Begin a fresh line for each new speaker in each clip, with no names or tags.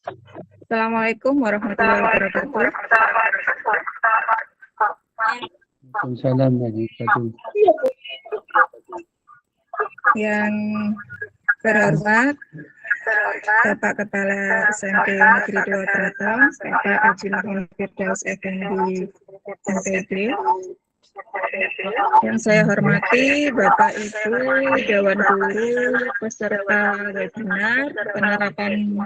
Assalamualaikum warahmatullahi wabarakatuh.
Waalaikumsalam warahmatullahi wabarakatuh.
Yang terhormat Bapak Kepala SMP Negeri 2 Tratang, Bapak Haji Muhammad Firdaus Effendi MPD. Yang saya hormati Bapak Ibu Dewan Guru peserta webinar penerapan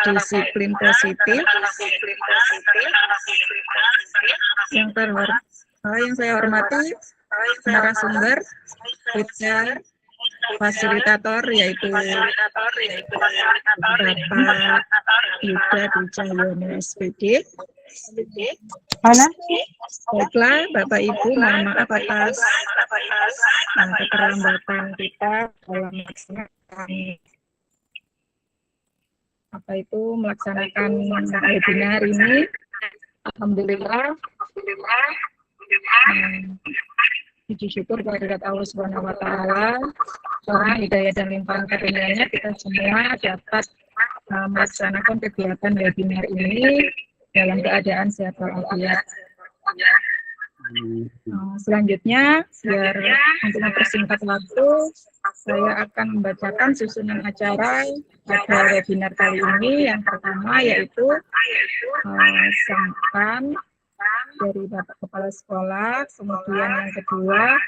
disiplin positif. Yang saya hormati narasumber, teacher, fasilitator yaitu Bapak Yuda Dujayono SPD.
Mana?
Baiklah, Bapak Ibu, mohon maaf atas keterlambatan kita dalam melaksanakan webinar ini. Alhamdulillah, puji syukur kehadirat Allah Subhanahu wa taala, karena hidayah dan limpahan karunia-Nya kita semua dapat melaksanakan kegiatan webinar ini dalam keadaan sehat walafiat. Selanjutnya, biar untuk mempersingkat waktu, saya akan membacakan susunan acara pada webinar kali ini. Yang pertama yaitu sambutan dari Bapak Kepala Sekolah, kemudian yang kedua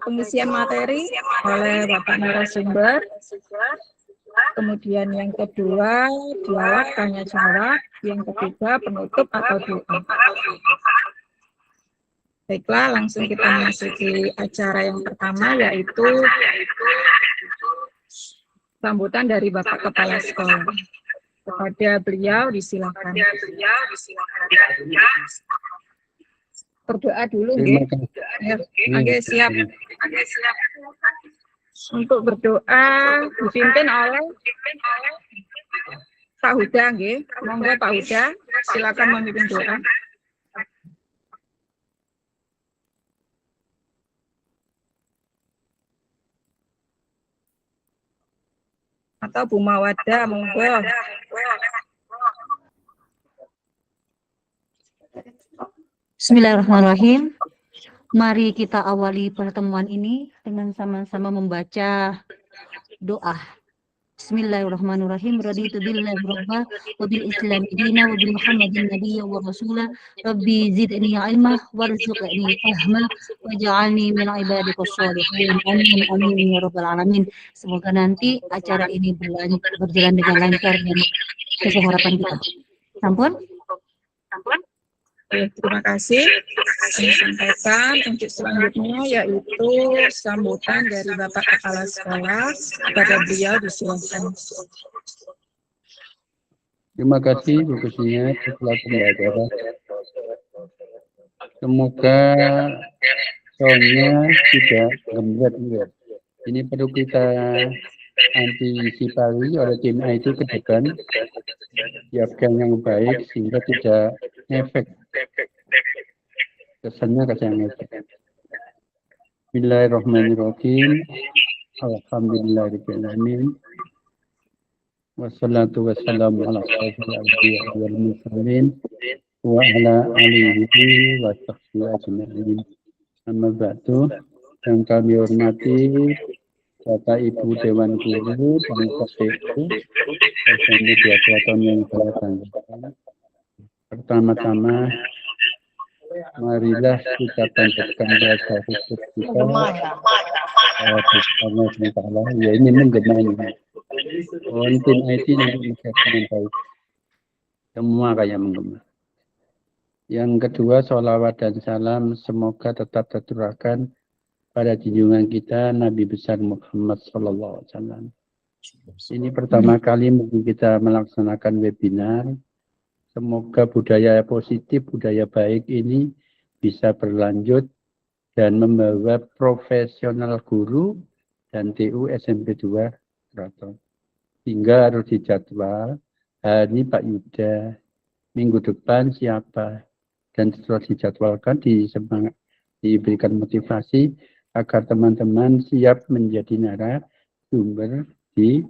pengisian materi oleh Bapak narasumber. Kemudian yang kedua, dialog tanya jawab. Yang ketiga, penutup atau doa. Baiklah, langsung kita memasuki acara yang pertama, yaitu sambutan dari Bapak Kepala Sekolah. Kepada beliau disilakan. Berdoa dulu, nggih. Siap. Untuk berdoa dipimpin oleh Pak Huda, nggih. Monggo Pak Huda, silakan memimpin doa. Atau Bu Mawada, monggo.
Bismillahirrahmanirrahim. Mari kita awali pertemuan ini dengan sama-sama membaca doa. Bismillahirrahmanirrahim. Raditu billahi rabba wa bil islam dina wa bil muhammadin nabiyya wa rasula. Rabbi zidni ilma warzuqni fahma waj'alni min ibadika sholihin. Amin amin ya rabbal alamin. Semoga nanti acara ini berjalan dengan lancar dan sesuai harapan kita. Sampun?
Terima kasih. Saya sampaikan untuk selanjutnya yaitu sambutan dari Bapak Kepala Sekolah. Kepada beliau disilakan.
Terima kasih khususnya setelah pembelajaran. Semoga soalnya tidak gembira. Ini perlu kita antisipasi oleh tim IT ke depan, siapkan yang baik sehingga tidak efek kesannya yang efek. Bismillahirrahmanirrahim. Alhamdulillahirrahmanirrahim. Wassalatu wassalamu ala asyrofil wal mursalin wa ala alihi wa sahbihi ajma'in. Amma ba'du. Yang kami hormati Bapak Ibu Dewan Guru dan KPU SMP 2 Tratang yang belakang. Pertama-tama, marilah kita panjatkan rasa syukur kita bersama Allah. Ya, ini menggema. Tim IT nanti menyiapkan yang baik. Semua kayak menggema. Yang kedua, sholawat dan salam semoga tetap tercurahkan pada junjungan kita Nabi besar Muhammad SAW. Ini pertama kali kita melaksanakan webinar. Semoga budaya positif, budaya baik ini bisa berlanjut dan membawa profesional guru dan TU SMP 2 Tratang. Hingga harus dijadwal hari Pak Yuda, minggu depan siapa, dan setelah dijadwalkan diberikan motivasi agar teman-teman siap menjadi narasumber di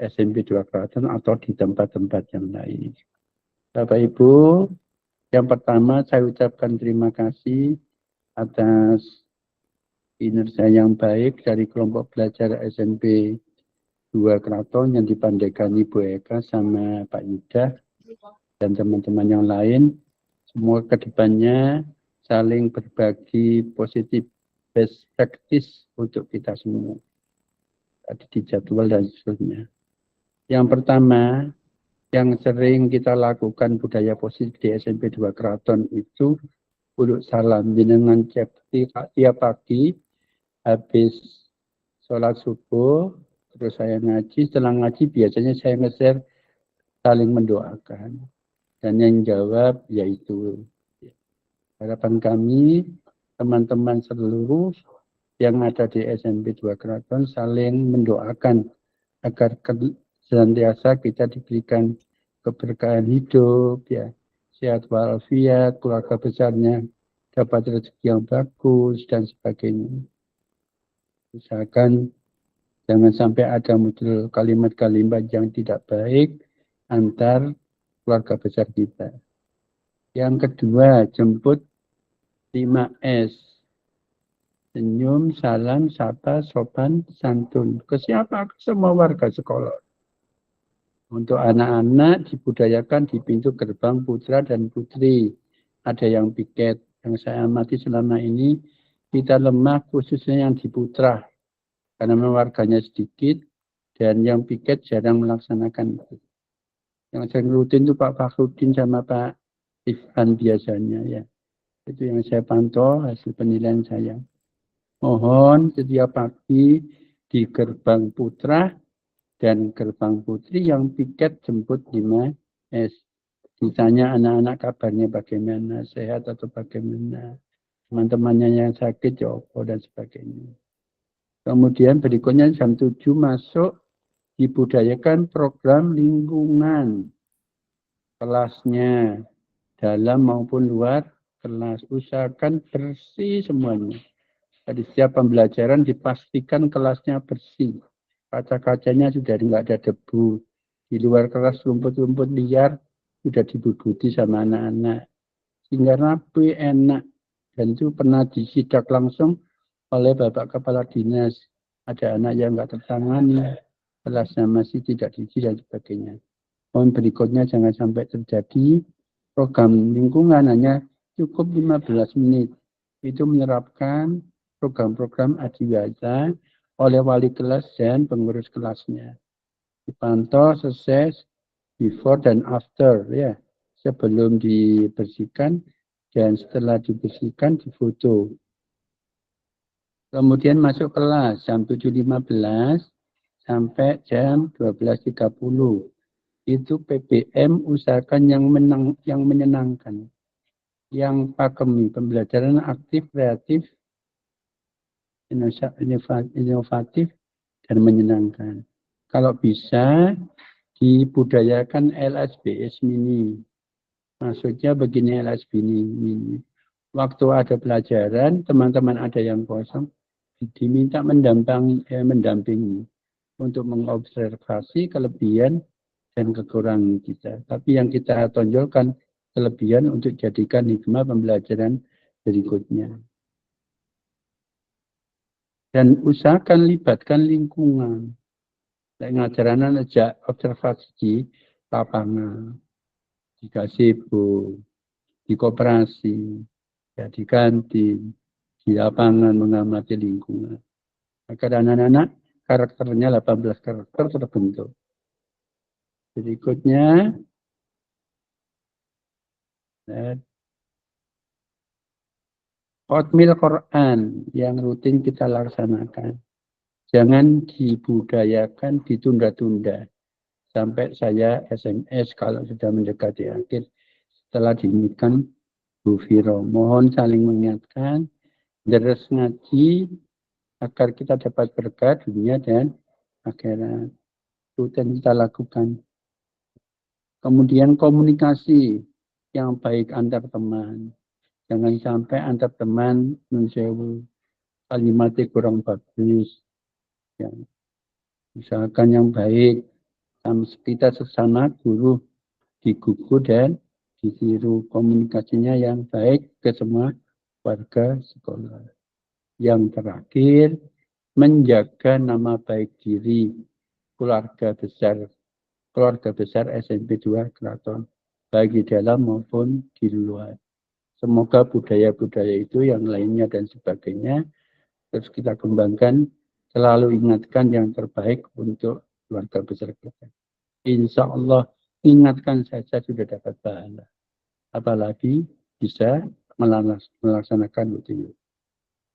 SMP 2 Keraton atau di tempat-tempat yang lain. Bapak Ibu, yang pertama saya ucapkan terima kasih atas kinerja yang baik dari kelompok belajar SMP 2 Keraton yang dipandaikan Ibu Eka sama Pak Yuda dan teman-teman yang lain. Semua kedepannya saling berbagi positif best practice untuk kita semua. Tadi di jadwal dan seterusnya. Yang pertama, yang sering kita lakukan budaya positif di SMP 2 Keraton itu uluk salam jenengan tiap pagi habis sholat subuh, terus saya ngaji, setelah ngaji biasanya saya nge-share saling mendoakan. Dan yang jawab yaitu harapan kami, teman-teman seluruh yang ada di SMP 2 Keraton saling mendoakan agar senantiasa kita diberikan keberkahan hidup, ya, sehat walafiat, keluarga besarnya dapat rezeki yang bagus, dan sebagainya. Usahakan jangan sampai ada muncul kalimat-kalimat yang tidak baik antar keluarga besar kita. Yang kedua, jemput 5S. Senyum, salam, sapa, sopan, santun. Ke siapa? Ke semua warga sekolah. Untuk anak-anak dibudayakan di pintu gerbang putra dan putri. Ada yang piket. Yang saya amati selama ini, kita lemah khususnya yang di putra. Karena warganya sedikit, dan yang piket jarang melaksanakan itu. Yang sering rutin itu Pak Fakhrudin sama Pak Ifan biasanya, ya. Itu yang saya pantau hasil penilaian saya. Mohon setiap pagi di gerbang putra dan gerbang putri yang piket jemput 5S. Ditanya anak-anak kabarnya bagaimana, sehat atau bagaimana. Teman-temannya yang sakit, jopo, dan sebagainya. Kemudian berikutnya jam 7 masuk, dibudayakan program lingkungan kelasnya, dalam maupun luar kelas. Usahakan bersih semuanya. Di setiap pembelajaran dipastikan kelasnya bersih. Kaca-kacanya sudah tidak ada debu. Di luar kelas rumput-rumput liar sudah dibubuti sama anak-anak. Sehingga rapi, enak. Dan itu pernah disidak langsung oleh Bapak Kepala Dinas. Ada anak yang nggak tertangani, kelasnya masih tidak diisi dan sebagainya. Mohon berikutnya jangan sampai terjadi program lingkungan hanya cukup 15 menit. Itu menerapkan program-program adiwiyata oleh wali kelas dan pengurus kelasnya. Dipantau sukses before dan after, ya. Sebelum dibersihkan dan setelah dibersihkan difoto. Kemudian masuk kelas jam 7.15 sampai jam 12.30. Itu PPM usahakan yang menyenangkan. Yang pakemi, pembelajaran aktif, kreatif, inovatif, dan menyenangkan. Kalau bisa, dibudayakan LSBS mini. Maksudnya begini LSB mini. Waktu ada pelajaran, teman-teman ada yang kosong, diminta mendampingi untuk mengobservasi kelebihan dan kekurangan kita. Tapi yang kita tonjolkan kelebihan untuk jadikan hikmah pembelajaran berikutnya. Dan usahakan libatkan lingkungan. Ngajaran aja observasi di lapangan, di gazebo, di koperasi, ya, di kantin, di lapangan mengamati lingkungan. Agar anak-anak karakternya 18 karakter terbentuk. Berikutnya, Hotmail Quran yang rutin kita laksanakan. Jangan dibudayakan ditunda-tunda. Sampai saya SMS kalau sudah mendekati akhir setelah diingatkan Bu Viro. Mohon saling mengingatkan, terus ngaji agar kita dapat berkat dunia dan akhirat. Rutin kita lakukan. Kemudian komunikasi yang baik antar teman. Jangan sampai antar teman mensewu kalimatnya kurang bagus. Ya. Misalkan yang baik, kita sesama guru digugu dan ditiru komunikasinya yang baik ke semua warga sekolah. Yang terakhir, menjaga nama baik diri keluarga besar SMP 2 Keraton, baik di dalam maupun di luar. Semoga budaya-budaya itu yang lainnya dan sebagainya terus kita kembangkan, selalu ingatkan yang terbaik untuk keluarga besar kita. Insya Allah ingatkan saja sudah dapat pahala. Apalagi bisa melaksanakan itu.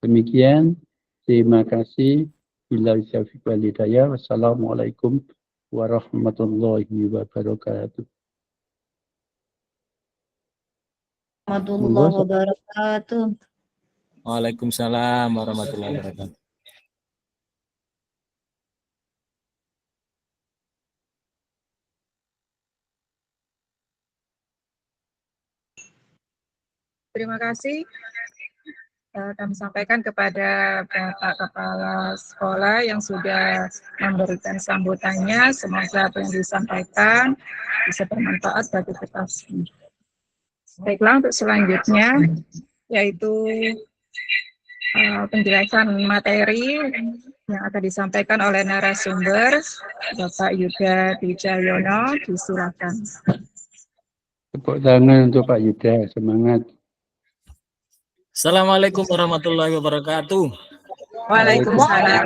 Demikian, terima kasih. Bila taufiq wal hidayah. Wassalamualaikum warahmatullahi wabarakatuh.
Warahmatullahi wabarakatuh.
Waalaikumsalam warahmatullahi wabarakatuh.
Terima kasih. Kami sampaikan kepada Bapak Kepala Sekolah yang sudah memberikan sambutannya. Semoga apa yang disampaikan bisa bermanfaat bagi kita semua. Baiklah, untuk selanjutnya yaitu penjelasan materi yang akan disampaikan oleh narasumber Bapak Yuda Wijayono. Disilakan.
Tepuk tangan untuk Pak Yuda, semangat.
Assalamualaikum warahmatullahi wabarakatuh.
Waalaikumsalam.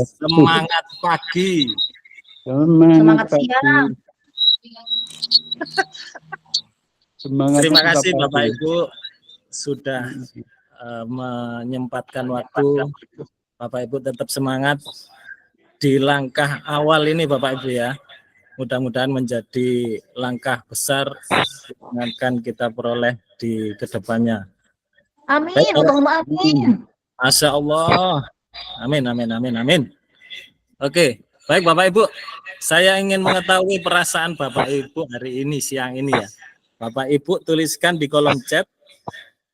Semangat pagi.
Semangat siang.
Semangat.
Terima kasih Bapak Ibu sudah menyempatkan waktu. Bapak Ibu tetap semangat di langkah awal ini Bapak Ibu ya. Mudah-mudahan menjadi langkah besar yang akan kita peroleh di kedepannya.
Amin, Allahumma amin.
Masya Allah. Amin, amin, amin, amin. Oke, baik Bapak Ibu. Saya ingin mengetahui perasaan Bapak Ibu hari ini, siang ini ya. Bapak Ibu tuliskan di kolom chat,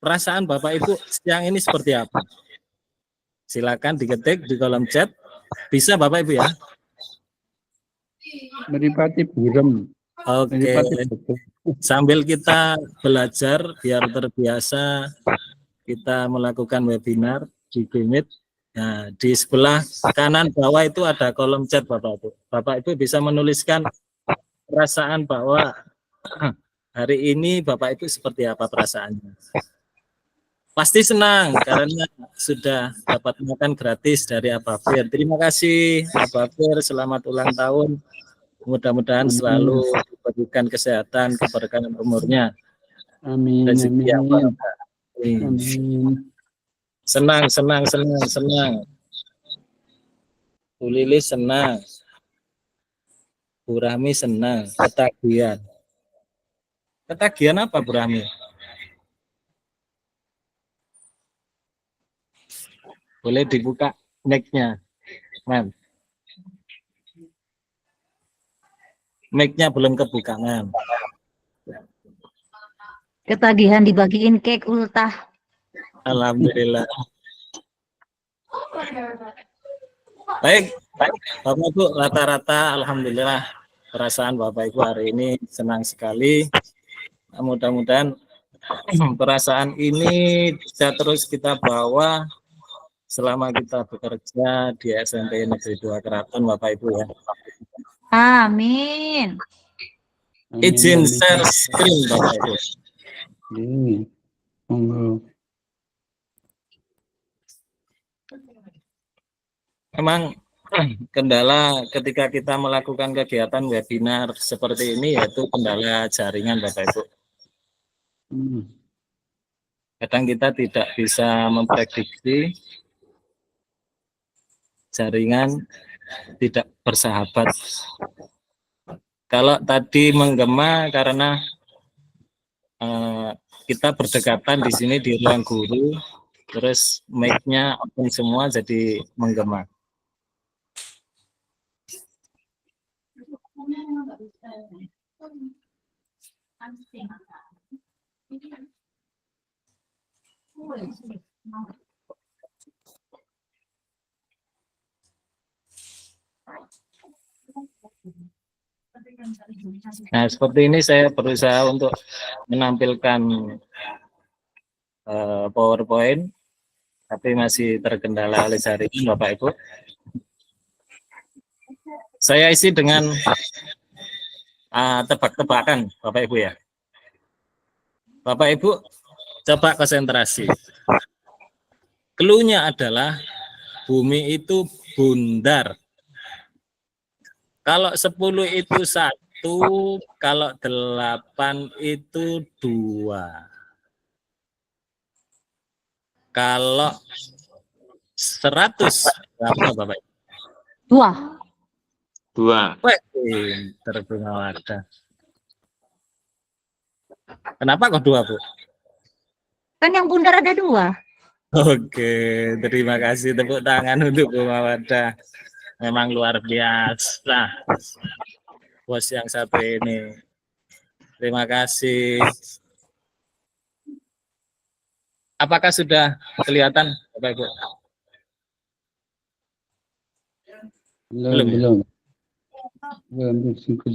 perasaan Bapak Ibu siang ini seperti apa? Silakan diketik di kolom chat. Bisa Bapak Ibu ya?
Meripati burem.
Oke. Sambil kita belajar biar terbiasa kita melakukan webinar di Meet. Nah, di sebelah kanan bawah itu ada kolom chat Bapak Ibu. Bapak Ibu bisa menuliskan perasaan bahwa hari ini Bapak Ibu seperti apa perasaannya. Pasti senang karena sudah dapat makan gratis dari Abafir. Terima kasih Abafir, selamat ulang tahun. Mudah-mudahan selalu diberikan kesehatan, keberkahan umurnya.
Amin.
Amin. Senang. Bu Lilis senang. Bu Rahmi senang. Ketagihan. Ketagihan apa Bu Rahmi? Boleh dibuka mic-nya, Man. Mic-nya belum kebuka, Man.
Ketagihan dibagiin cake ultah.
Alhamdulillah. Baik, Bapak Ibu, rata-rata alhamdulillah perasaan Bapak Ibu hari ini senang sekali. Mudah-mudahan perasaan ini bisa terus kita bawa selama kita bekerja di SMP Negeri 2 Keraton, Bapak Ibu ya.
Amin.
Izin share screen Bapak Ibu. Memang kendala ketika kita melakukan kegiatan webinar seperti ini yaitu kendala jaringan Bapak Ibu. Kadang kita tidak bisa memprediksi jaringan tidak bersahabat. Kalau tadi menggema karena kita berdekatan di sini di ruang guru, terus mic-nya open semua jadi menggema. Nah, seperti ini saya berusaha untuk menampilkan PowerPoint, tapi masih terkendala oleh jaringan, Bapak Ibu. Saya isi dengan tebak-tebakan, Bapak Ibu ya. Bapak Ibu, coba konsentrasi. Clue-nya adalah bumi itu bundar. Kalau 10 itu 1, kalau 8 itu 2. Kalau 100 berapa, Bapak?
2.
2. Wah, pinter Bu Mawada. Kenapa kok 2, Bu?
Kan yang bundar ada 2.
Oke, terima kasih, tepuk tangan untuk Bu Mawada. Memang luar biasa bos yang satu ini. Terima kasih. Apakah sudah kelihatan, Bapak Ibu?
Belum. Belum bersyukur.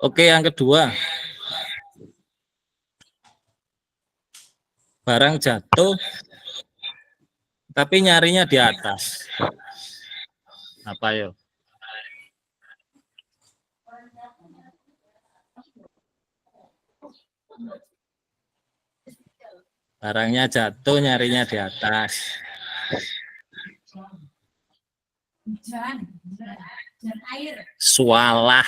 Oke, yang kedua. Barang jatuh, tapi nyarinya di atas. Apa yo? Barangnya jatuh, nyarinya di atas. Sualah.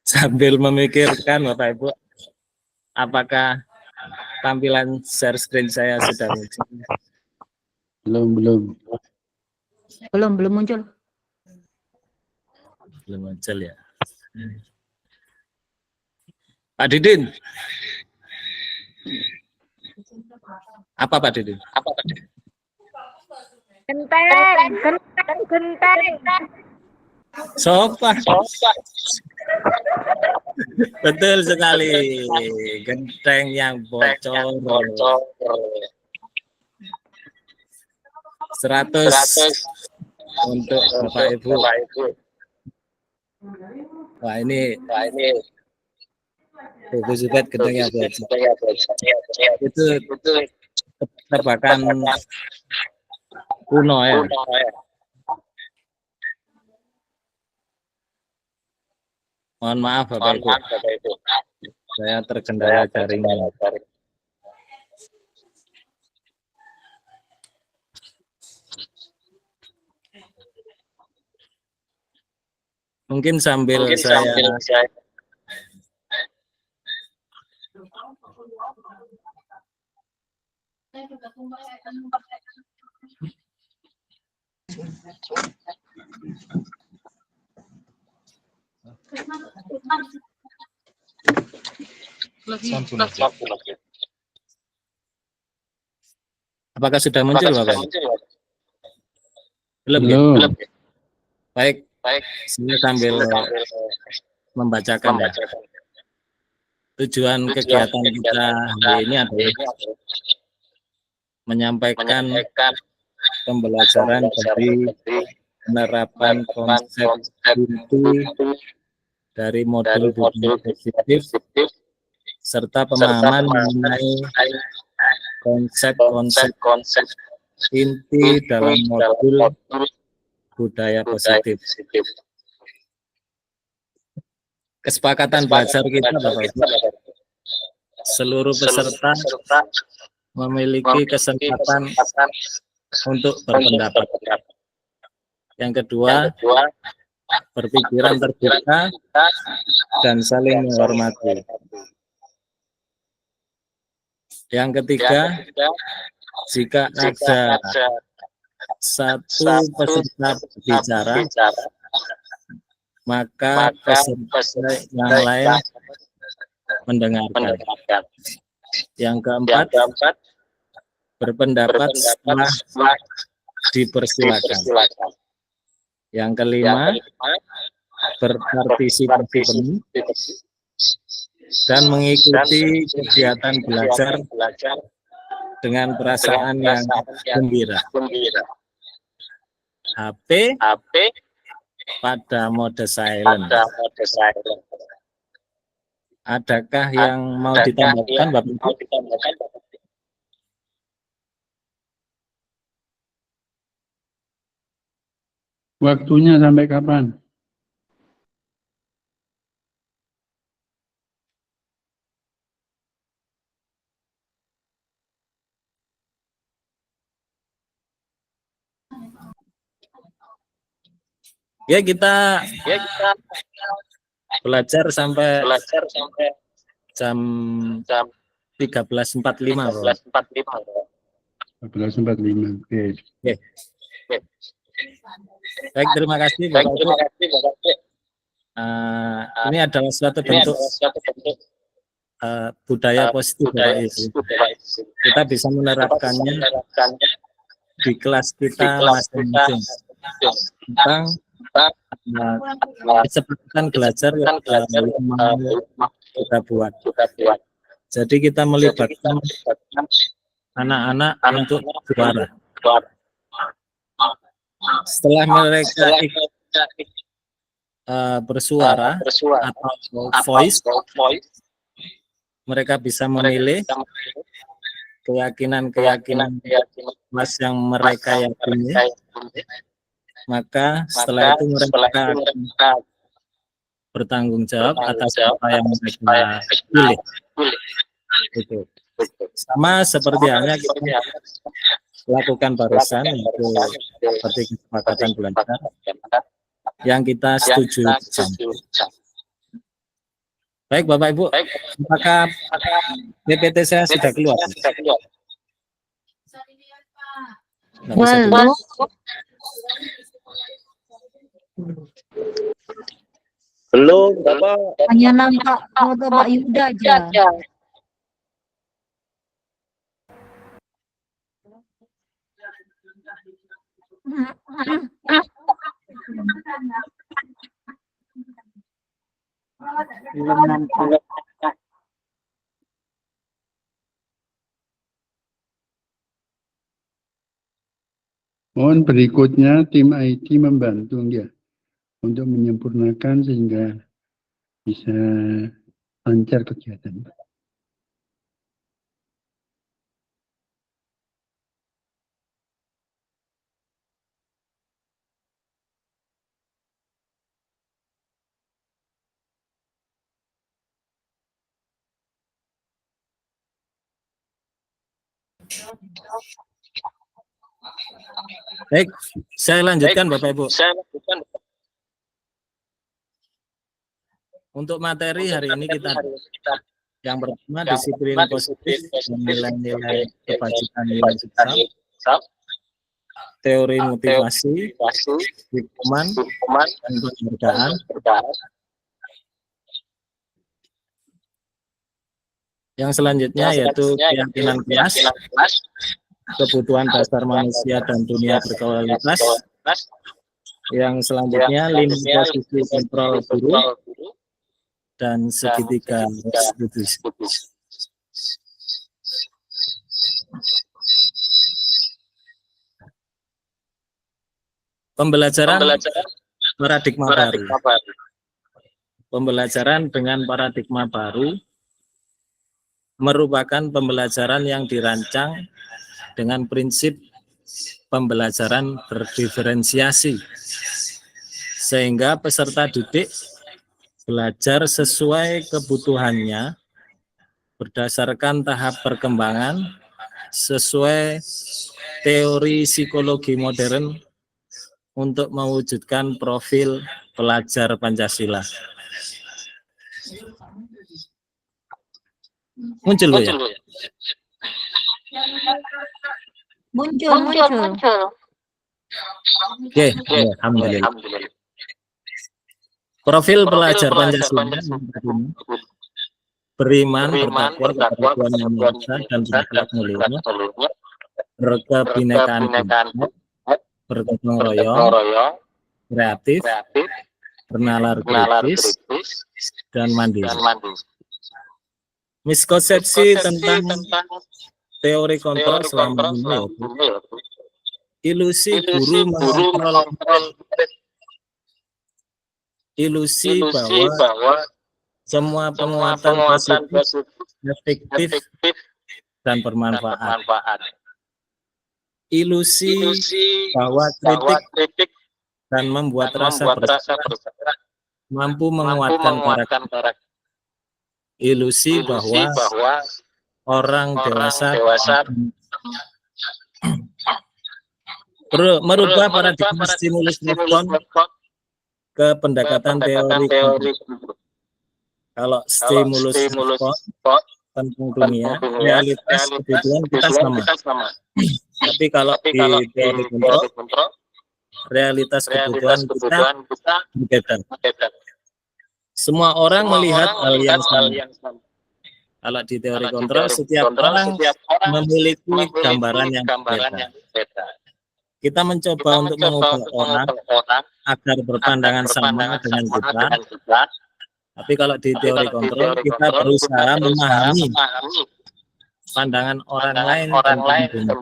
Sambil memikirkan, Bapak Ibu, apakah tampilan share screen saya sudah muncul?
Belum.
Belum muncul.
Belum muncul ya. Pak Didin. Apa Pak Didin? Genteng. Sofa. Betul sekali. Genteng yang bocor. 100 untuk Bapak Ibu. Wah ini Bu Zubat gentengnya bocor. Itu tebakan kuno ya. Mohon maaf Bapak Ibu. Saya terkendala jaringan. Mungkin sambil saya apakah sudah muncul Bapak? Belum. Baik, saya sambil membacakan ya. Tujuan kegiatan kita hari ini adalah menyampaikan pembelajaran dari penerapan konsep inti dari modul budaya positif serta pemahaman mengenai konsep-konsep inti dalam modul budaya positif. Kesepakatan belajar kita Bapak Ibu, seluruh peserta memiliki kesempatan untuk berpendapat. Yang kedua, berpikiran terbuka dan saling menghormati. Yang ketiga, jika ada satu peserta bicara, maka peserta yang lain mendengarkan. Yang keempat, berpendapat setelah dipersilakan. Yang kelima, berpartisipasi penuh dan mengikuti kegiatan belajar dengan perasaan yang gembira. HP pada mode silent. Adakah yang mau ditambahkan, Bapak Ibu?
Waktunya sampai kapan?
Ya, kita belajar sampai jam 13.45.
14.45. Oke.
Baik, terima kasih Bapak Ibu. Ini adalah suatu bentuk budaya positif Bapak Ibu. Kita bisa menerapkannya di kelas kita masing-masing tentang kesempatan belajar yang mau kita buat. Jadi kita melibatkan anak-anak untuk juara. Setelah mereka bersuara atau voice, mereka bisa memilih keyakinan kelas yang mereka yakini. Maka setelah itu mereka bertanggung jawab atas apa yang mereka pilih. Itu sama seperti halnya kita lakukan barusan, itu seperti kesepakatan belajar yang kita setuju. Baik Bapak Ibu, apakah PPT saya sudah keluar?
Belum.
Belum, Bapak.
Hanya nampak foto Pak Yuda aja. Belum nampak.
Mohon berikutnya tim IT membantu ya untuk menyempurnakan sehingga bisa lancar kegiatan.
Baik, saya lanjutkan Bapak Ibu. Untuk materi hari ini kita yang pertama disiplin positif dan nilai-nilai kebajikan nilai sikap, teori motivasi, hukuman dan penghargaan. Yang selanjutnya yaitu keyakinan kelas, kebutuhan dasar manusia dan dunia berkualitas. Yang selanjutnya lini posisi kontrol guru dan segitiga restitusi. Pembelajaran paradigma baru. Pembelajaran dengan paradigma baru merupakan pembelajaran yang dirancang dengan prinsip pembelajaran berdiferensiasi, sehingga peserta didik belajar sesuai kebutuhannya berdasarkan tahap perkembangan sesuai teori psikologi modern untuk mewujudkan profil pelajar Pancasila. Muncul Bu ya?
Muncul.
Oke, alhamdulillah. Profil pelajar Pancasila beriman, bertakwa kepada Tuhan Yang Maha Esa dan berakhlak mulia, berkebinekaan, bergotong royong, kreatif, bernalar kritis, dan mandiri. Miskonsepsi tentang teori kontrol selama ini yaitu ilusi guru mengontrol, ilusi bahwa semua penguatan positif, efektif, dan bermanfaat. Ilusi bahwa kritik dan membuat rasa bersalah mampu menguatkan karakter. Ilusi bahwa orang dewasa merubah paradigma stimulus respon ke pendekatan teori kontrol. Kalau stimulus respon tentang dunia, realitas kebutuhan kita sama. Tapi kalau di teori kontrol, realitas kebutuhan kita berbeda. Semua orang melihat hal yang sama. Kalau di teori kontrol, setiap orang memiliki gambaran yang berbeda. Kita mencoba untuk mengubah orang agar berpandangan sama dengan kita. Tapi kalau di teori kontrol, kita berusaha memahami pandangan orang lain tentang dunia.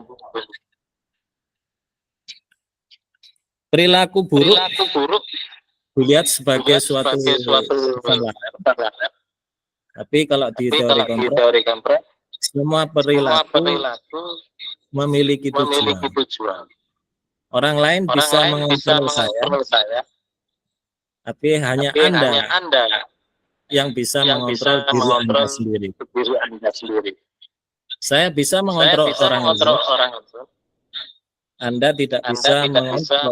Perilaku buruk dilihat sebagai suatu kesalahan. Tapi kalau di teori kontrol, semua perilaku memiliki tujuan. Orang lain bisa mengontrol saya, tapi hanya Anda yang bisa mengontrol diri Anda sendiri. Saya bisa mengontrol orang lain. Anda tidak bisa mengontrol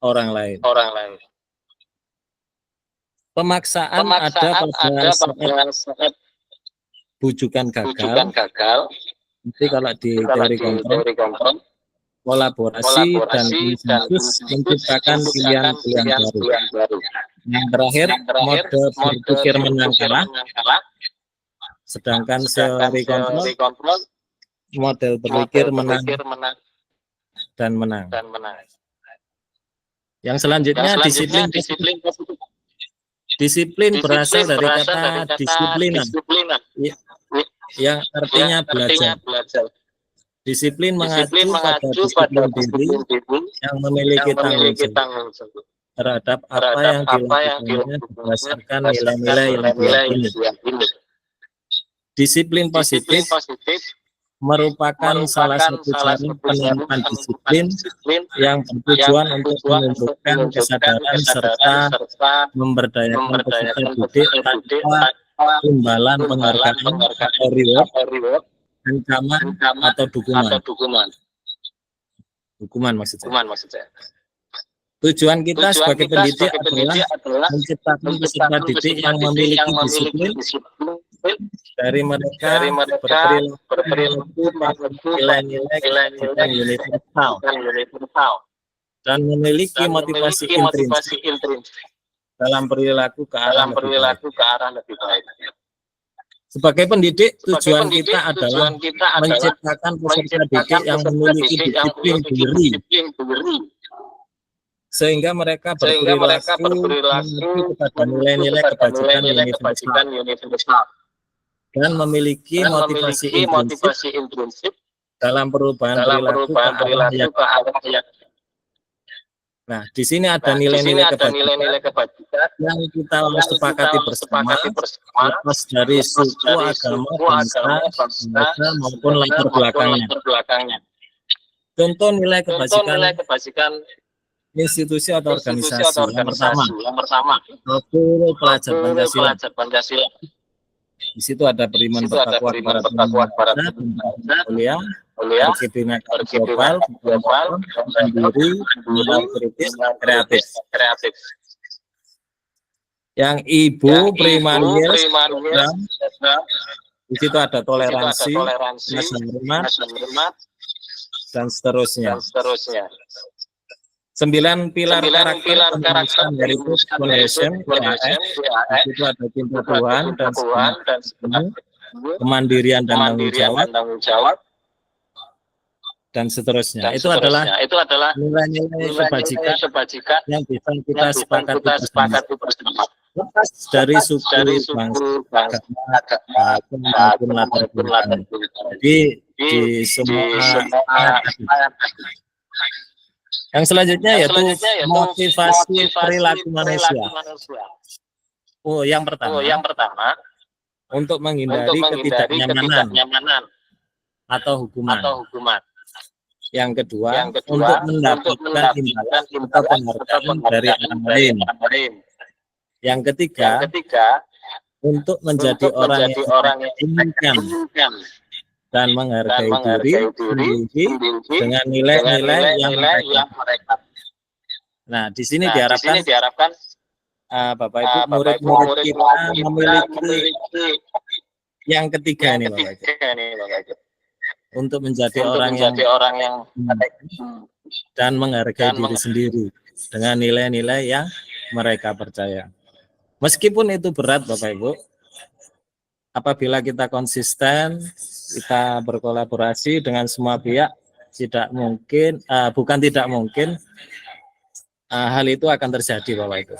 orang lain. Pemaksaan ada pada saat bujukan gagal. Jadi kalau di teori kontrol, kolaborasi dan konsensus menciptakan pilihan-pilihan baru. Yang terakhir, mode berpikir menang kalah. Sedangkan teori kontrol, model berpikir menang dan menang. Yang selanjutnya, disiplin berasal dari kata disiplinan, yang artinya belajar. Disiplin mengacu pada disiplin diri yang memiliki tanggung jawab terhadap apa yang dilakukannya berdasarkan nilai-nilai yang diyakini. Disiplin positif merupakan salah satu cara penerapan disiplin yang bertujuan untuk menumbuhkan kesadaran serta memberdayakan peserta didik tanpa imbalan penghargaan atau reward, ancaman atau dukungan. Dukungan maksud saya. Tujuan kita sebagai pendidik adalah menciptakan peserta didik yang memiliki disiplin dari mereka berperilaku pada nilai-nilai yang universal dan memiliki motivasi intrinsik dalam perilaku ke arah lebih baik. Sebagai pendidik, tujuan kita adalah menciptakan peserta didik yang memiliki disiplin diri, sehingga mereka berperilaku kepada nilai-nilai kebajikan universal dan memiliki motivasi intrinsik dalam perubahan perilaku ke arah yang. Nah, di sini ada nilai-nilai kebajikan yang kita harus sepakati bersama, lepas dari suku, agama, bangsa, maupun latar belakangnya. Contoh nilai kebajikan institusi atau organisasi. Yang pertama, profil pelajar Pancasila. Di situ ada beriman bertakwa kepada kuliah, berkebinekaan global, mandiri, kritis, kreatif. Yang ibu primaris, di situ ada toleransi, hormat, dan seterusnya. 9 pilar karakter yaitu foundation, itu ada cinta Tuhan dan kemandirian dan tanggung jawab, dan seterusnya. Itu adalah nilai-nilai kebajikan yang bisa kita sepakati bersama. Lepas dari suku, bangsa, agama, maupun latar belakang. Jadi di semua yang selanjutnya yaitu motivasi perilaku manusia. Yang pertama untuk menghindari ketidaknyamanan atau hukuman. Yang kedua, untuk mendapatkan imbalan atau penghargaan dari orang lain. Yang ketiga, untuk menjadi orang yang diinginkan dan menghargai diri sendiri dengan nilai-nilai yang mereka. Nah, di sini diharapkan Bapak Ibu, murid-murid kita memiliki yang ketiga ini, Bapak Ibu. Untuk menjadi orang yang dan menghargai diri sendiri dengan nilai-nilai yang mereka percaya. Meskipun itu berat, Bapak Ibu, apabila kita konsisten, kita berkolaborasi dengan semua pihak, bukan tidak mungkin, hal itu akan terjadi, Bapak Ibu.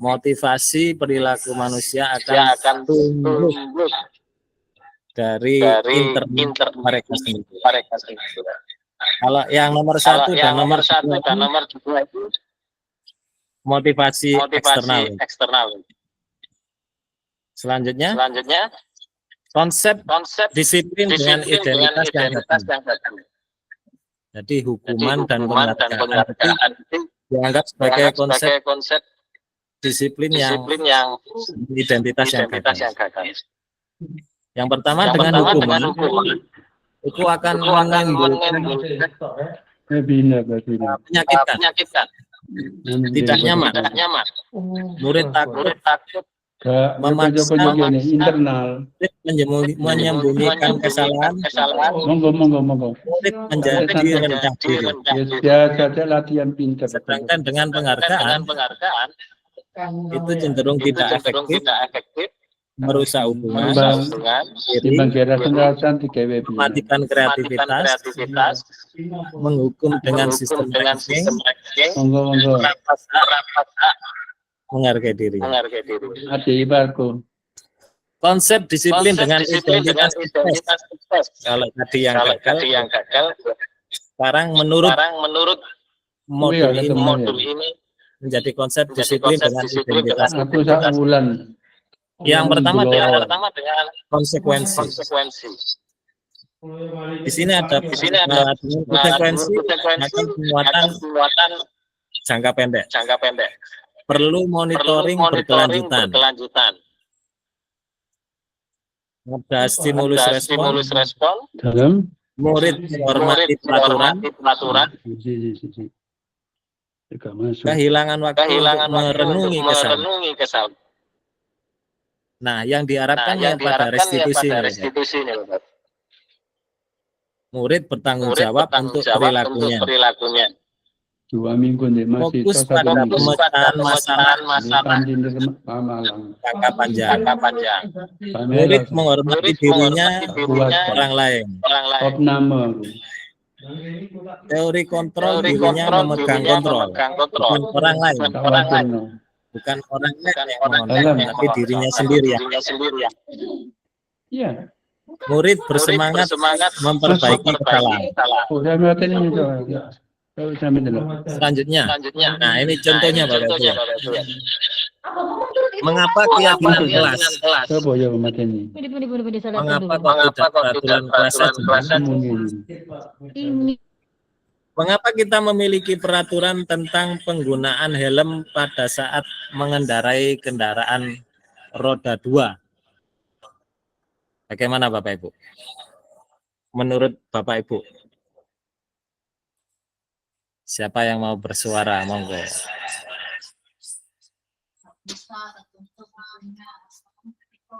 Motivasi perilaku manusia akan tumbuh dari internal mereka sendiri. Kalau yang nomor satu dan nomor dua itu motivasi eksternal. Selanjutnya konsep disiplin dengan identitas yang datang. Jadi hukuman dan penghargaan dianggap sebagai konsep disiplin yang identitas yang gagal. Yang pertama dengan hukuman itu akan menimbulkan menyakitkan, tidak nyaman. Murid takut memaksa menyembunyikan kesalahan. Murid menjadi rendah diri. Sedangkan dengan penghargaan itu cenderung tidak efektif, merusak hubungan, mematikan kreativitas, menghukum dengan sistem ranking, menghargai diri. Konsep disiplin dengan identitas sukses. Kalau tadi yang gagal, sekarang menurut modul ini menjadi konsep disiplin dengan identitas. Yang pertama dengan konsekuensi. Di sini ada konsekuensi akan penguatan jangka pendek. Perlu monitoring berkelanjutan. Ada stimulus respon. Murid menghormati peraturan. Kehilangan waktu untuk merenungi kesalahan. Nah, yang diharapkan yang pada restitusi ini, murid bertanggung jawab untuk perilakunya.
2 minggu
Fokus pada pemecahan masalah jangka panjang. Murid menghormati dirinya, orang lain. Teori kontrol, dirinya memegang kontrol, bukan orang lain. Bukan orang lain, tapi dirinya sendiri. Murid bersemangat memperbaiki kesalahan. Selanjutnya, nah ini contohnya Bapak Ibu. Mengapa keyakinan kelas? Mengapa kok tidak peraturan kelas saja? Mengapa kita memiliki peraturan tentang penggunaan helm pada saat mengendarai kendaraan roda 2? Bagaimana Bapak Ibu? Menurut Bapak Ibu? Siapa yang mau bersuara? Monggo.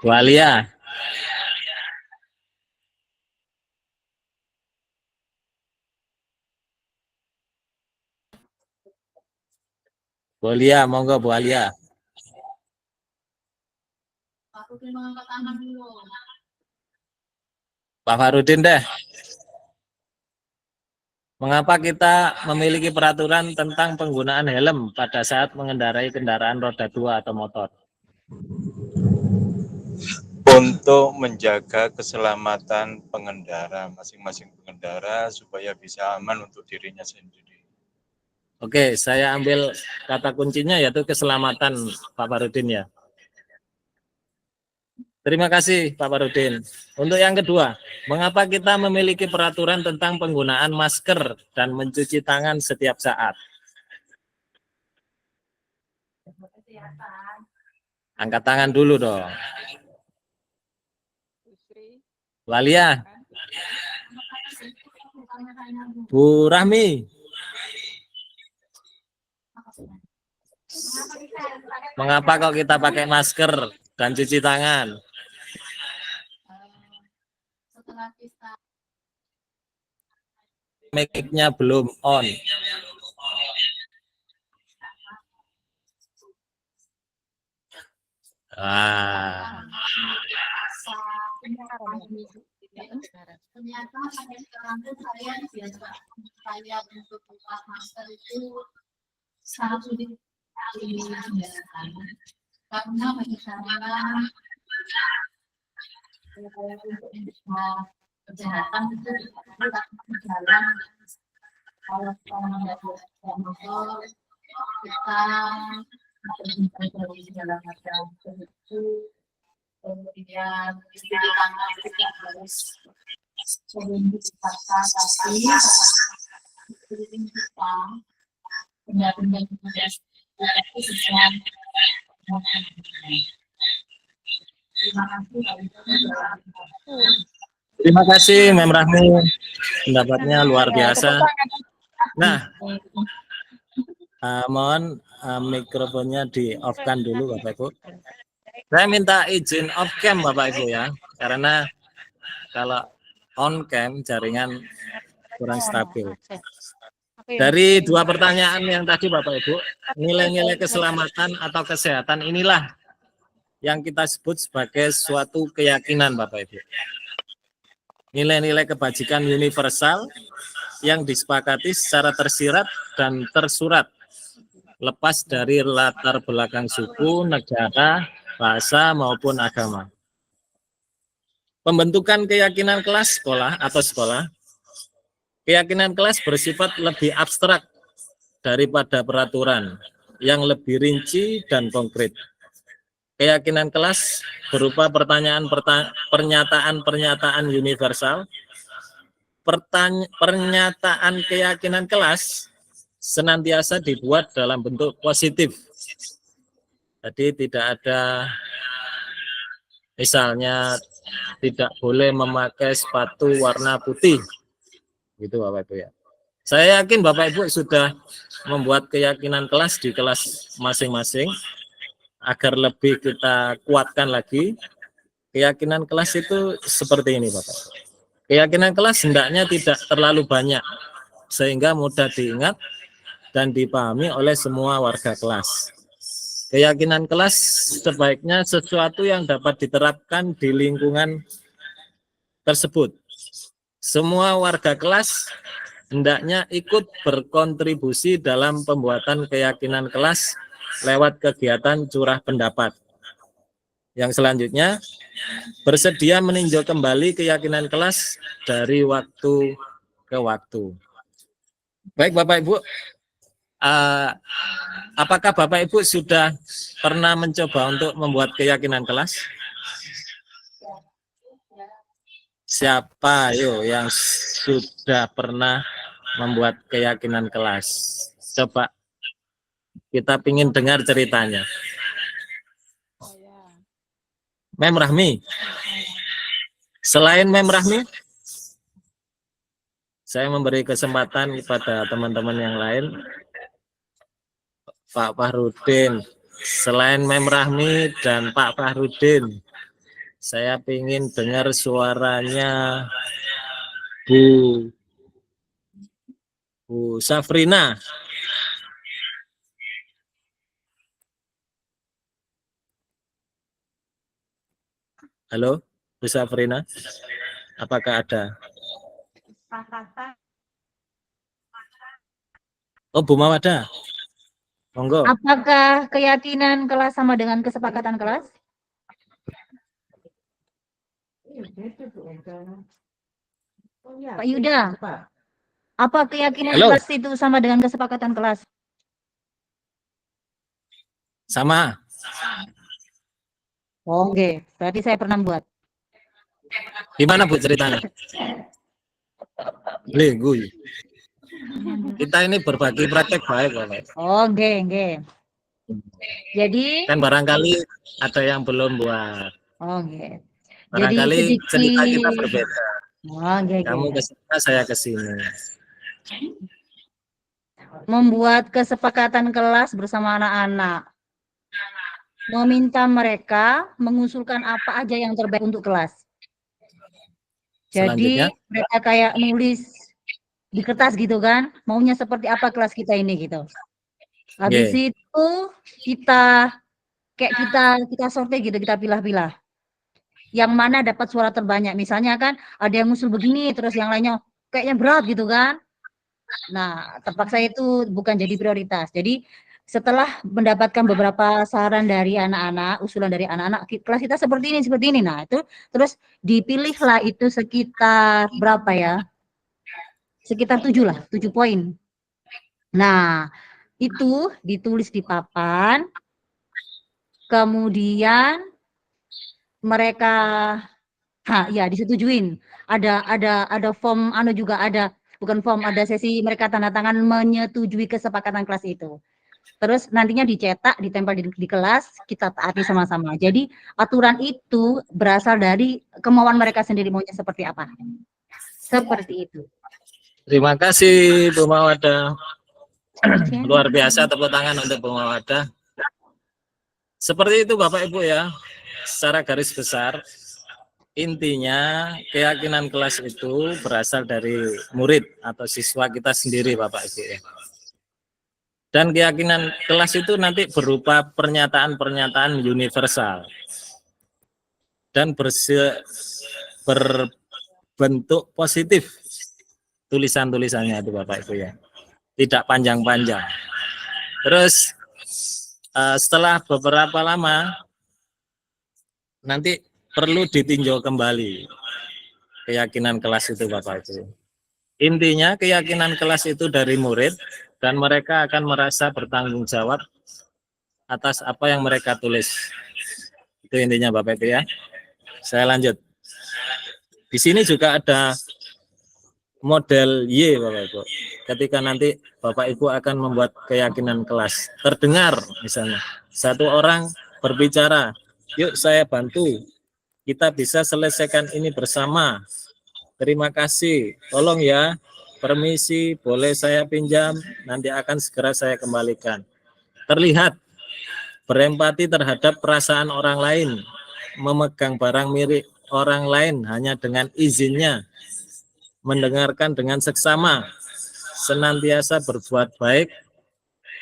Bu Alia. Bu Alia, monggo Bu Alia. Pak Farudin deh. Mengapa kita memiliki peraturan tentang penggunaan helm pada saat mengendarai kendaraan roda 2 atau motor?
Untuk menjaga keselamatan pengendara, masing-masing pengendara supaya bisa aman untuk dirinya sendiri.
Oke, saya ambil kata kuncinya yaitu keselamatan, Pak Farudin ya. Terima kasih Pak Farudin. Untuk yang kedua, mengapa kita memiliki peraturan tentang penggunaan masker dan mencuci tangan setiap saat? Angkat tangan dulu dong. Walia. Bu Rahmi. Mengapa kok kita pakai masker dan cuci tangan? Mic-nya belum on.
Ternyata pada sekarang saya biasa saya untuk buka masker itu sangat sulit karena bagi saya untuk kejahatan itu tidak berjalan kalau tidak motor kita terjumpa dari segala macam itu kemudian cuci tangan tidak harus sebelum dipaksa tapi sebelum kita benda-benda itu sedang
Terima kasih Mem Rahmi, pendapatnya luar biasa. Nah, mohon mikrofonnya di off-kan dulu Bapak Ibu. Saya minta izin off cam Bapak Ibu ya, karena kalau on cam jaringan kurang stabil. Dari dua pertanyaan yang tadi Bapak Ibu, nilai-nilai keselamatan atau kesehatan inilah yang kita sebut sebagai suatu keyakinan Bapak Ibu. Nilai-nilai kebajikan universal yang disepakati secara tersirat dan tersurat, lepas dari latar belakang suku, negara, bahasa maupun agama. Pembentukan keyakinan kelas sekolah atau sekolah, keyakinan kelas bersifat lebih abstrak daripada peraturan yang lebih rinci dan konkret. Keyakinan kelas berupa pernyataan-pernyataan universal. Pernyataan keyakinan kelas senantiasa dibuat dalam bentuk positif. Jadi tidak ada misalnya tidak boleh memakai sepatu warna putih. Gitu Bapak Ibu ya. Saya yakin Bapak Ibu sudah membuat keyakinan kelas di kelas masing-masing agar lebih kita kuatkan lagi. Keyakinan kelas itu seperti ini Bapak. Keyakinan kelas hendaknya tidak terlalu banyak sehingga mudah diingat dan dipahami oleh semua warga kelas. Keyakinan kelas sebaiknya sesuatu yang dapat diterapkan di lingkungan tersebut. Semua warga kelas hendaknya ikut berkontribusi dalam pembuatan keyakinan kelas lewat kegiatan curah pendapat. Yang selanjutnya, bersedia meninjau kembali keyakinan kelas dari waktu ke waktu. Baik Bapak Ibu, apakah Bapak Ibu sudah pernah mencoba untuk membuat keyakinan kelas? Siapa yang sudah pernah membuat keyakinan kelas? Coba kita ingin dengar ceritanya. Mem Rahmi. Selain Mem Rahmi, saya memberi kesempatan kepada teman-teman yang lain. Pak Farudin. Selain Mem Rahmi dan Pak Farudin, saya ingin dengar suaranya Bu Safrina. Halo, Bu Safrina. Apakah ada? Oh, Bu Mawada. Monggo.
Apakah keyakinan kelas sama dengan kesepakatan kelas? Pak Yuda, apa keyakinan
Halo.
kelas itu sama dengan kesepakatan kelas?
Sama.
Oke, berarti saya pernah buat.
Gimana Bu ceritanya? Guy. Kita ini berbagi praktek baik, Bapak.
Oke. Jadi,
Kan barangkali ada yang belum buat.
oke. Jadi
Barangkali cerita kita
sedikit.
berbeda.
Oke.
Kamu ke sana, saya ke sini.
Membuat kesepakatan kelas bersama anak-anak. Meminta mereka mengusulkan apa aja yang terbaik untuk kelas. Jadi
Selanjutnya,
mereka kayak nulis di kertas gitu kan, maunya seperti apa kelas kita ini gitu. Habis itu kita sortir gitu, kita pilah-pilah. Yang mana dapat suara terbanyak. Misalnya kan ada yang ngusul begini, terus yang lainnya kayaknya berat gitu kan. Nah, terpaksa itu bukan jadi prioritas. Jadi setelah mendapatkan beberapa saran dari anak-anak, usulan dari anak-anak, kelas kita seperti ini. Nah, itu terus dipilihlah itu sekitar berapa ya? Sekitar 7 poin. Nah, itu ditulis di papan. Kemudian mereka disetujuin. Ada form juga ada, bukan form, ada sesi mereka tanda tangan menyetujui kesepakatan kelas itu. Terus nantinya dicetak, ditempel di kelas, kita taati sama-sama. Jadi aturan itu berasal dari kemauan mereka sendiri, maunya seperti apa. Seperti itu.
terima kasih Bu Mawada. Luar biasa, tepuk tangan untuk Bu Mawada. Seperti itu Bapak Ibu ya. Secara garis besar, intinya keyakinan kelas itu berasal dari murid atau siswa kita sendiri Bapak Ibu ya. Dan keyakinan kelas itu nanti berupa pernyataan-pernyataan universal dan berbentuk positif tulisan-tulisannya itu Bapak Ibu ya, tidak panjang-panjang. Terus setelah beberapa lama nanti perlu ditinjau kembali keyakinan kelas itu Bapak Ibu. Intinya keyakinan kelas itu dari murid dan mereka akan merasa bertanggung jawab atas apa yang mereka tulis. Itu intinya Bapak Ibu ya. Saya lanjut. Di sini juga ada model Y Bapak Ibu. Ketika nanti Bapak Ibu akan membuat keyakinan kelas, terdengar misalnya satu orang berbicara, yuk saya bantu, kita bisa selesaikan ini bersama. Terima kasih, tolong ya, permisi, boleh saya pinjam, nanti akan segera saya kembalikan. Terlihat berempati terhadap perasaan orang lain, memegang barang milik orang lain hanya dengan izinnya, mendengarkan dengan seksama, senantiasa berbuat baik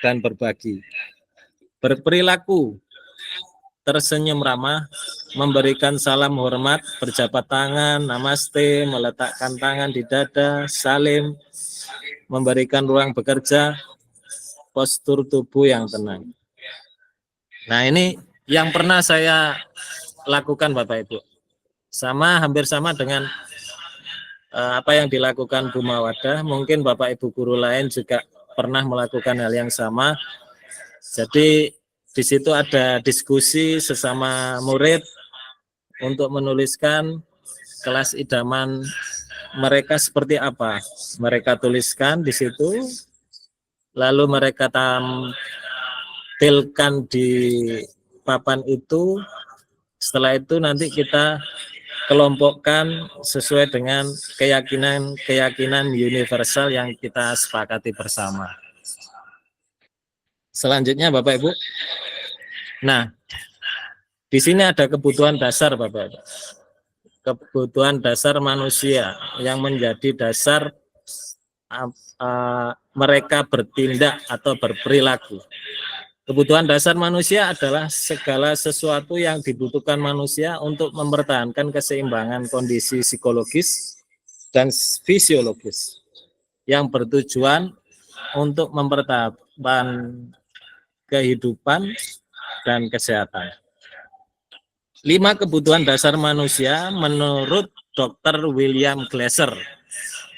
dan berbagi. Berperilaku tersenyum ramah, memberikan salam hormat, berjabat tangan, namaste, meletakkan tangan di dada, salim, memberikan ruang bekerja, postur tubuh yang tenang. Nah, ini yang pernah saya lakukan Bapak Ibu. Hampir sama dengan apa yang dilakukan Bu Mawada. Mungkin Bapak Ibu guru lain juga pernah melakukan hal yang sama. Jadi di situ ada diskusi sesama murid untuk menuliskan kelas idaman mereka seperti apa. Mereka tuliskan di situ, lalu mereka tampilkan di papan itu. Setelah itu nanti kita kelompokkan sesuai dengan keyakinan universal yang kita sepakati bersama. Selanjutnya Bapak Ibu. Nah, di sini ada kebutuhan dasar Bapak Ibu. Kebutuhan dasar manusia yang menjadi dasar mereka bertindak atau berperilaku. Kebutuhan dasar manusia adalah segala sesuatu yang dibutuhkan manusia untuk mempertahankan keseimbangan kondisi psikologis dan fisiologis yang bertujuan untuk mempertahankan kehidupan dan kesehatan. 5 kebutuhan dasar manusia menurut Dr. William Glasser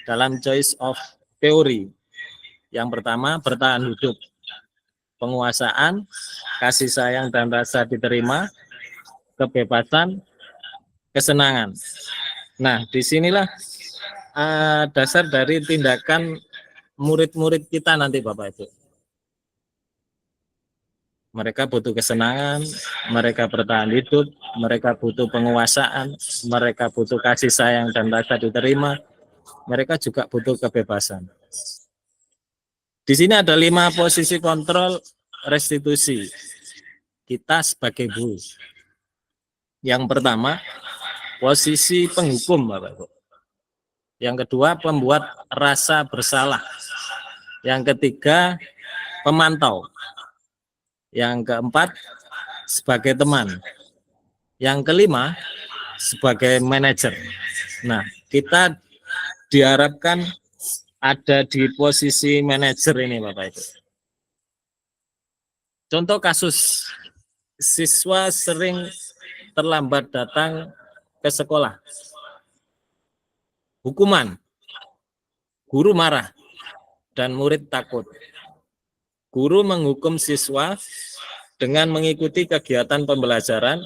dalam Choice of Theory. Yang pertama, bertahan hidup, penguasaan, kasih sayang dan rasa diterima, kebebasan, kesenangan. Nah, disinilah dasar dari tindakan murid-murid kita nanti Bapak Ibu. Mereka butuh kesenangan, mereka bertahan hidup, mereka butuh penguasaan, mereka butuh kasih sayang dan rasa diterima, mereka juga butuh kebebasan. Di sini ada 5 posisi kontrol restitusi kita sebagai guru. Yang pertama, posisi penghukum, Bapak Ibu. Yang kedua, pembuat rasa bersalah. Yang ketiga, pemantau. Yang keempat, sebagai teman. Yang kelima, sebagai manajer. Nah, kita diharapkan ada di posisi manajer ini, Bapak Ibu. Contoh kasus, siswa sering terlambat datang ke sekolah. Hukuman, guru marah, dan murid takut. Guru menghukum siswa dengan mengikuti kegiatan pembelajaran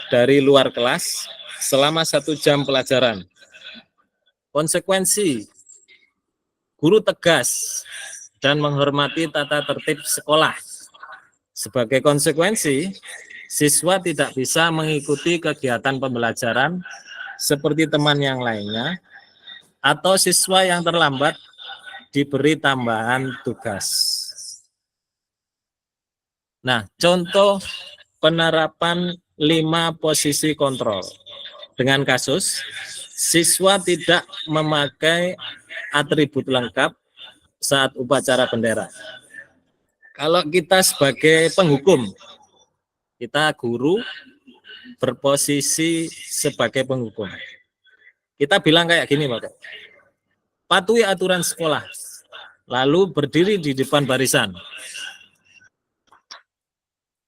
dari luar kelas selama 1 jam pelajaran. Konsekuensi, guru tegas dan menghormati tata tertib sekolah. Sebagai konsekuensi, siswa tidak bisa mengikuti kegiatan pembelajaran seperti teman yang lainnya, atau siswa yang terlambat diberi tambahan tugas. Nah, contoh penerapan 5 posisi kontrol. Dengan kasus, siswa tidak memakai atribut lengkap saat upacara bendera. Kalau kita sebagai penghukum, kita guru berposisi sebagai penghukum. Kita bilang kayak gini, Bapak. Patuhi aturan sekolah, lalu berdiri di depan barisan.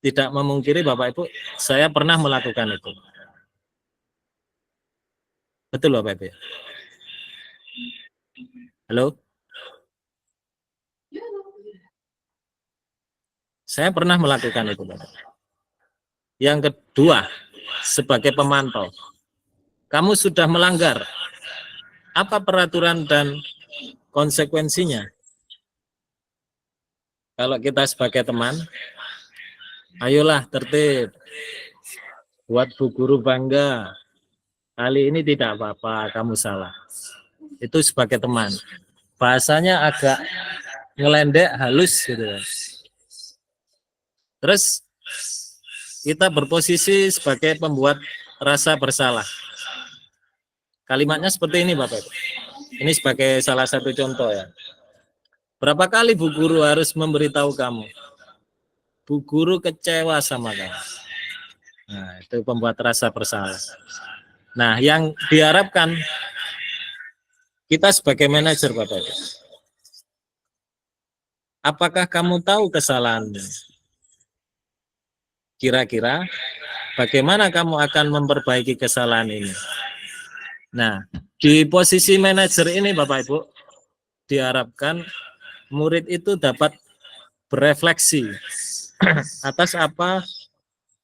Tidak memungkiri Bapak Ibu, saya pernah melakukan itu. Betul Bapak Ibu? Halo? Saya pernah melakukan itu, Bapak. Yang kedua, sebagai pemantau. Kamu sudah melanggar. Apa peraturan dan konsekuensinya? Kalau kita sebagai teman, ayolah tertib, buat Bu Guru bangga. Kali ini tidak apa-apa, kamu salah. Itu sebagai teman. Bahasanya agak ngelendek, halus gitu. Terus kita berposisi sebagai pembuat rasa bersalah. Kalimatnya seperti ini Bapak. Ini sebagai salah satu contoh ya. Berapa kali Bu Guru harus memberitahu kamu? Bu Guru kecewa sama kamu. Nah, itu pembuat rasa bersalah. Nah, yang diharapkan kita sebagai manajer Bapak. Apakah kamu tahu kesalahanmu? Kira-kira bagaimana kamu akan memperbaiki kesalahan ini? Nah, di posisi manajer ini Bapak Ibu, diharapkan murid itu dapat berefleksi atas apa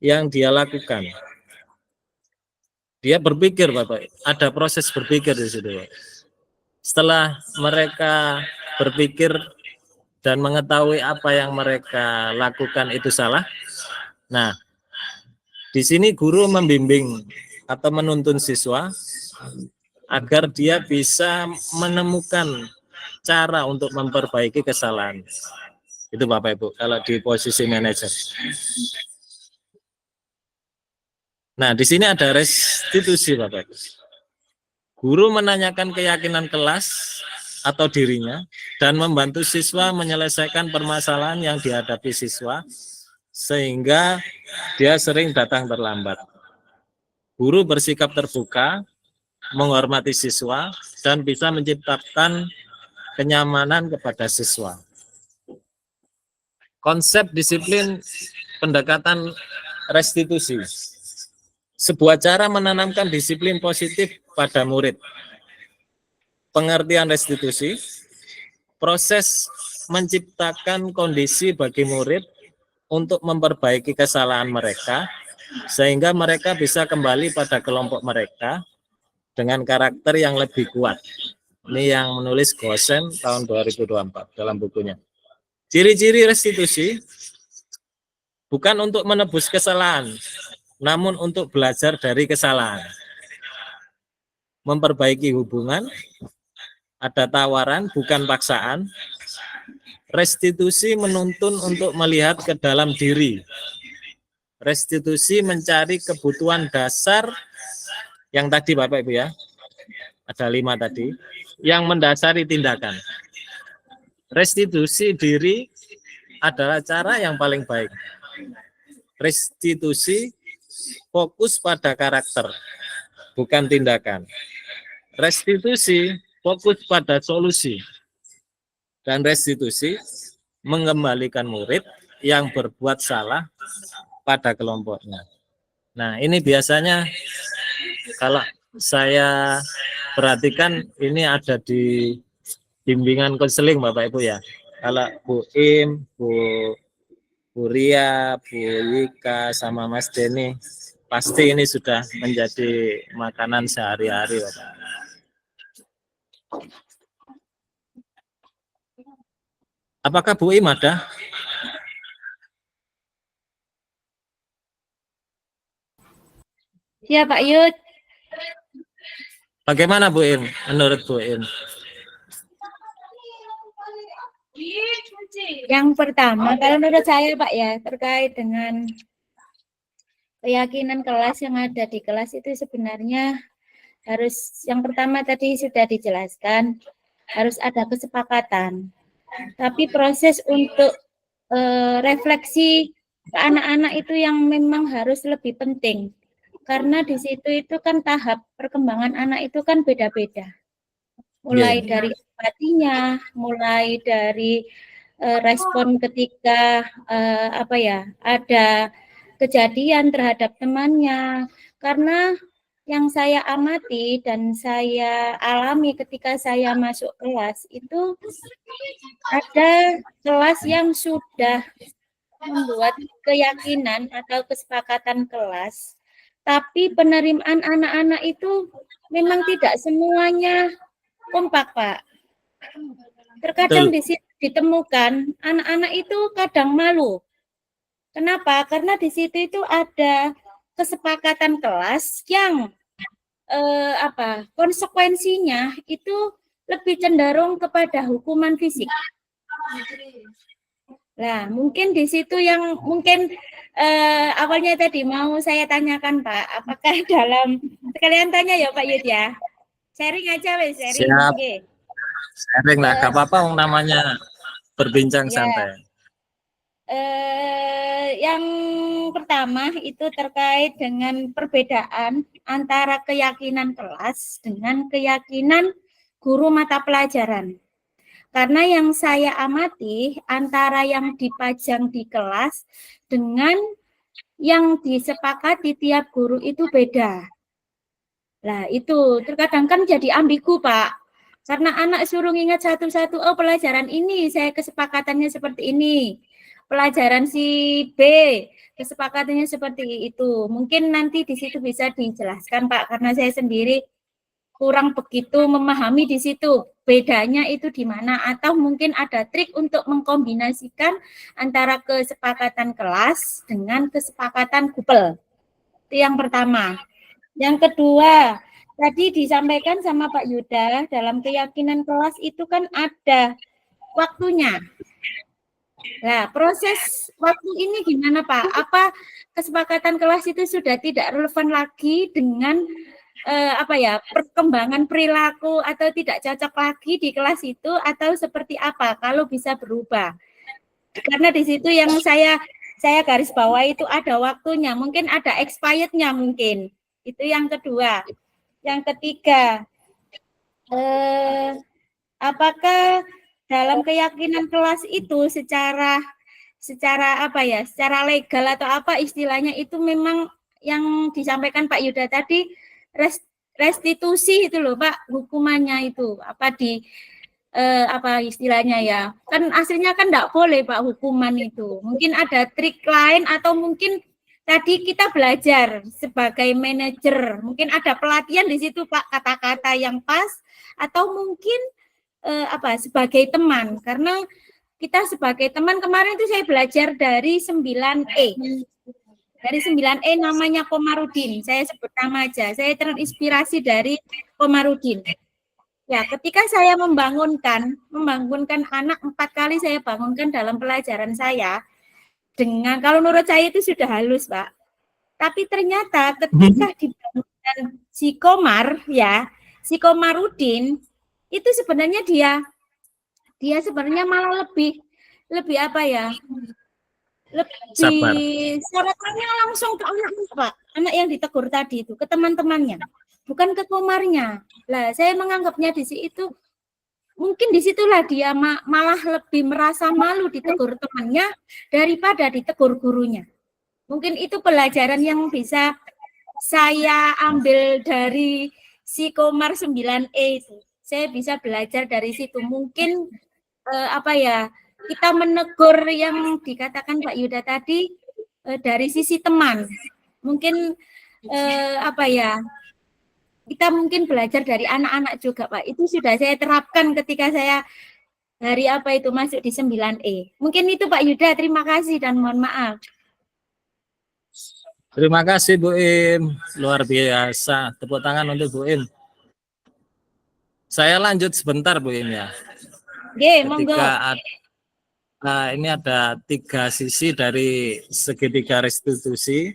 yang dia lakukan. Dia berpikir Bapak, ada proses berpikir di situ. Setelah mereka berpikir dan mengetahui apa yang mereka lakukan itu salah, nah, di sini guru membimbing atau menuntun siswa agar dia bisa menemukan cara untuk memperbaiki kesalahan. Itu Bapak Ibu, kalau di posisi manajer. Nah, di sini ada restitusi Bapak Ibu. Guru menanyakan keyakinan kelas atau dirinya dan membantu siswa menyelesaikan permasalahan yang dihadapi siswa sehingga dia sering datang terlambat. Guru bersikap terbuka, menghormati siswa dan bisa menciptakan kenyamanan kepada siswa. konsep disiplin pendekatan restitusi. Sebuah cara menanamkan disiplin positif pada murid. Pengertian restitusi, proses menciptakan kondisi bagi murid untuk memperbaiki kesalahan mereka, sehingga mereka bisa kembali pada kelompok mereka dengan karakter yang lebih kuat. Ini yang menulis Gosen tahun 2024 dalam bukunya. Ciri-ciri restitusi bukan untuk menebus kesalahan, namun untuk belajar dari kesalahan. Memperbaiki hubungan, ada tawaran bukan paksaan. Restitusi menuntun untuk melihat ke dalam diri. Restitusi mencari kebutuhan dasar yang tadi Bapak Ibu ya, ada 5 tadi, yang mendasari tindakan. Restitusi diri adalah cara yang paling baik. Restitusi fokus pada karakter, bukan tindakan. Restitusi fokus pada solusi. Dan restitusi mengembalikan murid yang berbuat salah pada kelompoknya. Nah, ini biasanya kalau saya perhatikan ini ada di bimbingan konseling Bapak Ibu ya. Kalau Bu Im, Bu Ria, Bu Yika, sama Mas Denny, pasti ini sudah menjadi makanan sehari-hari Bapak. Apakah Bu Im ada?
Ya Pak Yud.
Bagaimana Bu Im? Menurut Bu Im?
Yang pertama, kalau menurut saya Pak ya, terkait dengan keyakinan kelas yang ada di kelas itu sebenarnya harus, yang pertama tadi sudah dijelaskan, harus ada kesepakatan. Tapi proses untuk refleksi ke anak-anak itu yang memang harus lebih penting. Karena di situ itu kan tahap perkembangan anak itu kan beda-beda. Mulai dari empatinya, mulai dari respon ketika ada kejadian terhadap temannya. Karena yang saya amati dan saya alami ketika saya masuk kelas itu ada kelas yang sudah membuat keyakinan atau kesepakatan kelas, tapi penerimaan anak-anak itu memang tidak semuanya kompak, Pak. Terkadang di situ ditemukan anak-anak itu kadang malu. Kenapa? Karena di situ itu ada kesepakatan kelas yang konsekuensinya itu lebih cenderung kepada hukuman fisik. Nah, mungkin di situ yang mungkin awalnya tadi mau saya tanyakan Pak, apakah dalam sekalian tanya ya Pak Yud ya, sharing aja wes, sharing.
Siap. Okay. Sharing lah, gak apa-apa namanya berbincang santai.
Yang pertama itu terkait dengan perbedaan antara keyakinan kelas dengan keyakinan guru mata pelajaran. Karena yang saya amati antara yang dipajang di kelas dengan yang disepakati tiap guru itu beda. Nah itu terkadang kan jadi ambigu Pak. Karena anak suruh ingat satu-satu, oh pelajaran ini saya kesepakatannya seperti ini. Pelajaran si B kesepakatannya seperti itu. Mungkin nanti di situ bisa dijelaskan Pak, karena saya sendiri kurang begitu memahami di situ bedanya itu di mana, atau mungkin ada trik untuk mengkombinasikan antara kesepakatan kelas dengan kesepakatan gupel. Itu yang pertama. Yang kedua, tadi disampaikan sama Pak Yuda, dalam keyakinan kelas itu kan ada waktunya. Nah, proses waktu ini gimana Pak? Apa kesepakatan kelas itu sudah tidak relevan lagi dengan perkembangan perilaku atau tidak cocok lagi di kelas itu, atau seperti apa kalau bisa berubah? Karena di situ yang saya garis bawah itu ada waktunya, mungkin ada expired-nya mungkin. Itu yang kedua. Yang ketiga, apakah dalam keyakinan kelas itu secara
secara apa ya, secara legal atau apa istilahnya itu memang yang disampaikan Pak Yuda tadi restitusi itu loh Pak, hukumannya itu apa di apa istilahnya ya, kan aslinya kan enggak boleh Pak hukuman itu. Mungkin ada trik lain atau mungkin tadi kita belajar sebagai manajer, mungkin ada pelatihan di situ Pak, kata-kata yang pas atau mungkin apa sebagai teman, karena kita sebagai teman kemarin itu saya belajar dari 9E. Dari 9E namanya Komarudin. Saya sebut nama aja. Saya terinspirasi dari Komarudin. Ya, ketika saya membangunkan anak 4 kali saya bangunkan dalam pelajaran saya dengan kalau menurut saya itu sudah halus, Pak. Tapi ternyata ketika dibangunkan si Komar ya, si Komarudin itu sebenarnya dia sebenarnya malah lebih apa ya, lebih sorotannya langsung ke anaknya Pak, anak yang ditegur tadi itu, ke teman-temannya, bukan ke Komarnya. Lah saya menganggapnya di situ, mungkin disitulah dia malah lebih merasa malu ditegur temannya daripada ditegur gurunya. Mungkin itu pelajaran yang bisa saya ambil dari si Komar 9E itu. Saya bisa belajar dari situ. Mungkin apa ya, kita menegur yang dikatakan Pak Yuda tadi dari sisi teman. Mungkin apa ya, kita mungkin belajar dari anak-anak juga Pak. Itu sudah saya terapkan ketika saya hari apa itu masuk di 9E. Mungkin itu Pak Yuda, terima kasih dan mohon maaf.
Terima kasih Bu Im, luar biasa. Tepuk tangan untuk Bu Im. Saya lanjut sebentar Bu Im ya. Ketika ini ada 3 sisi dari segitiga restitusi.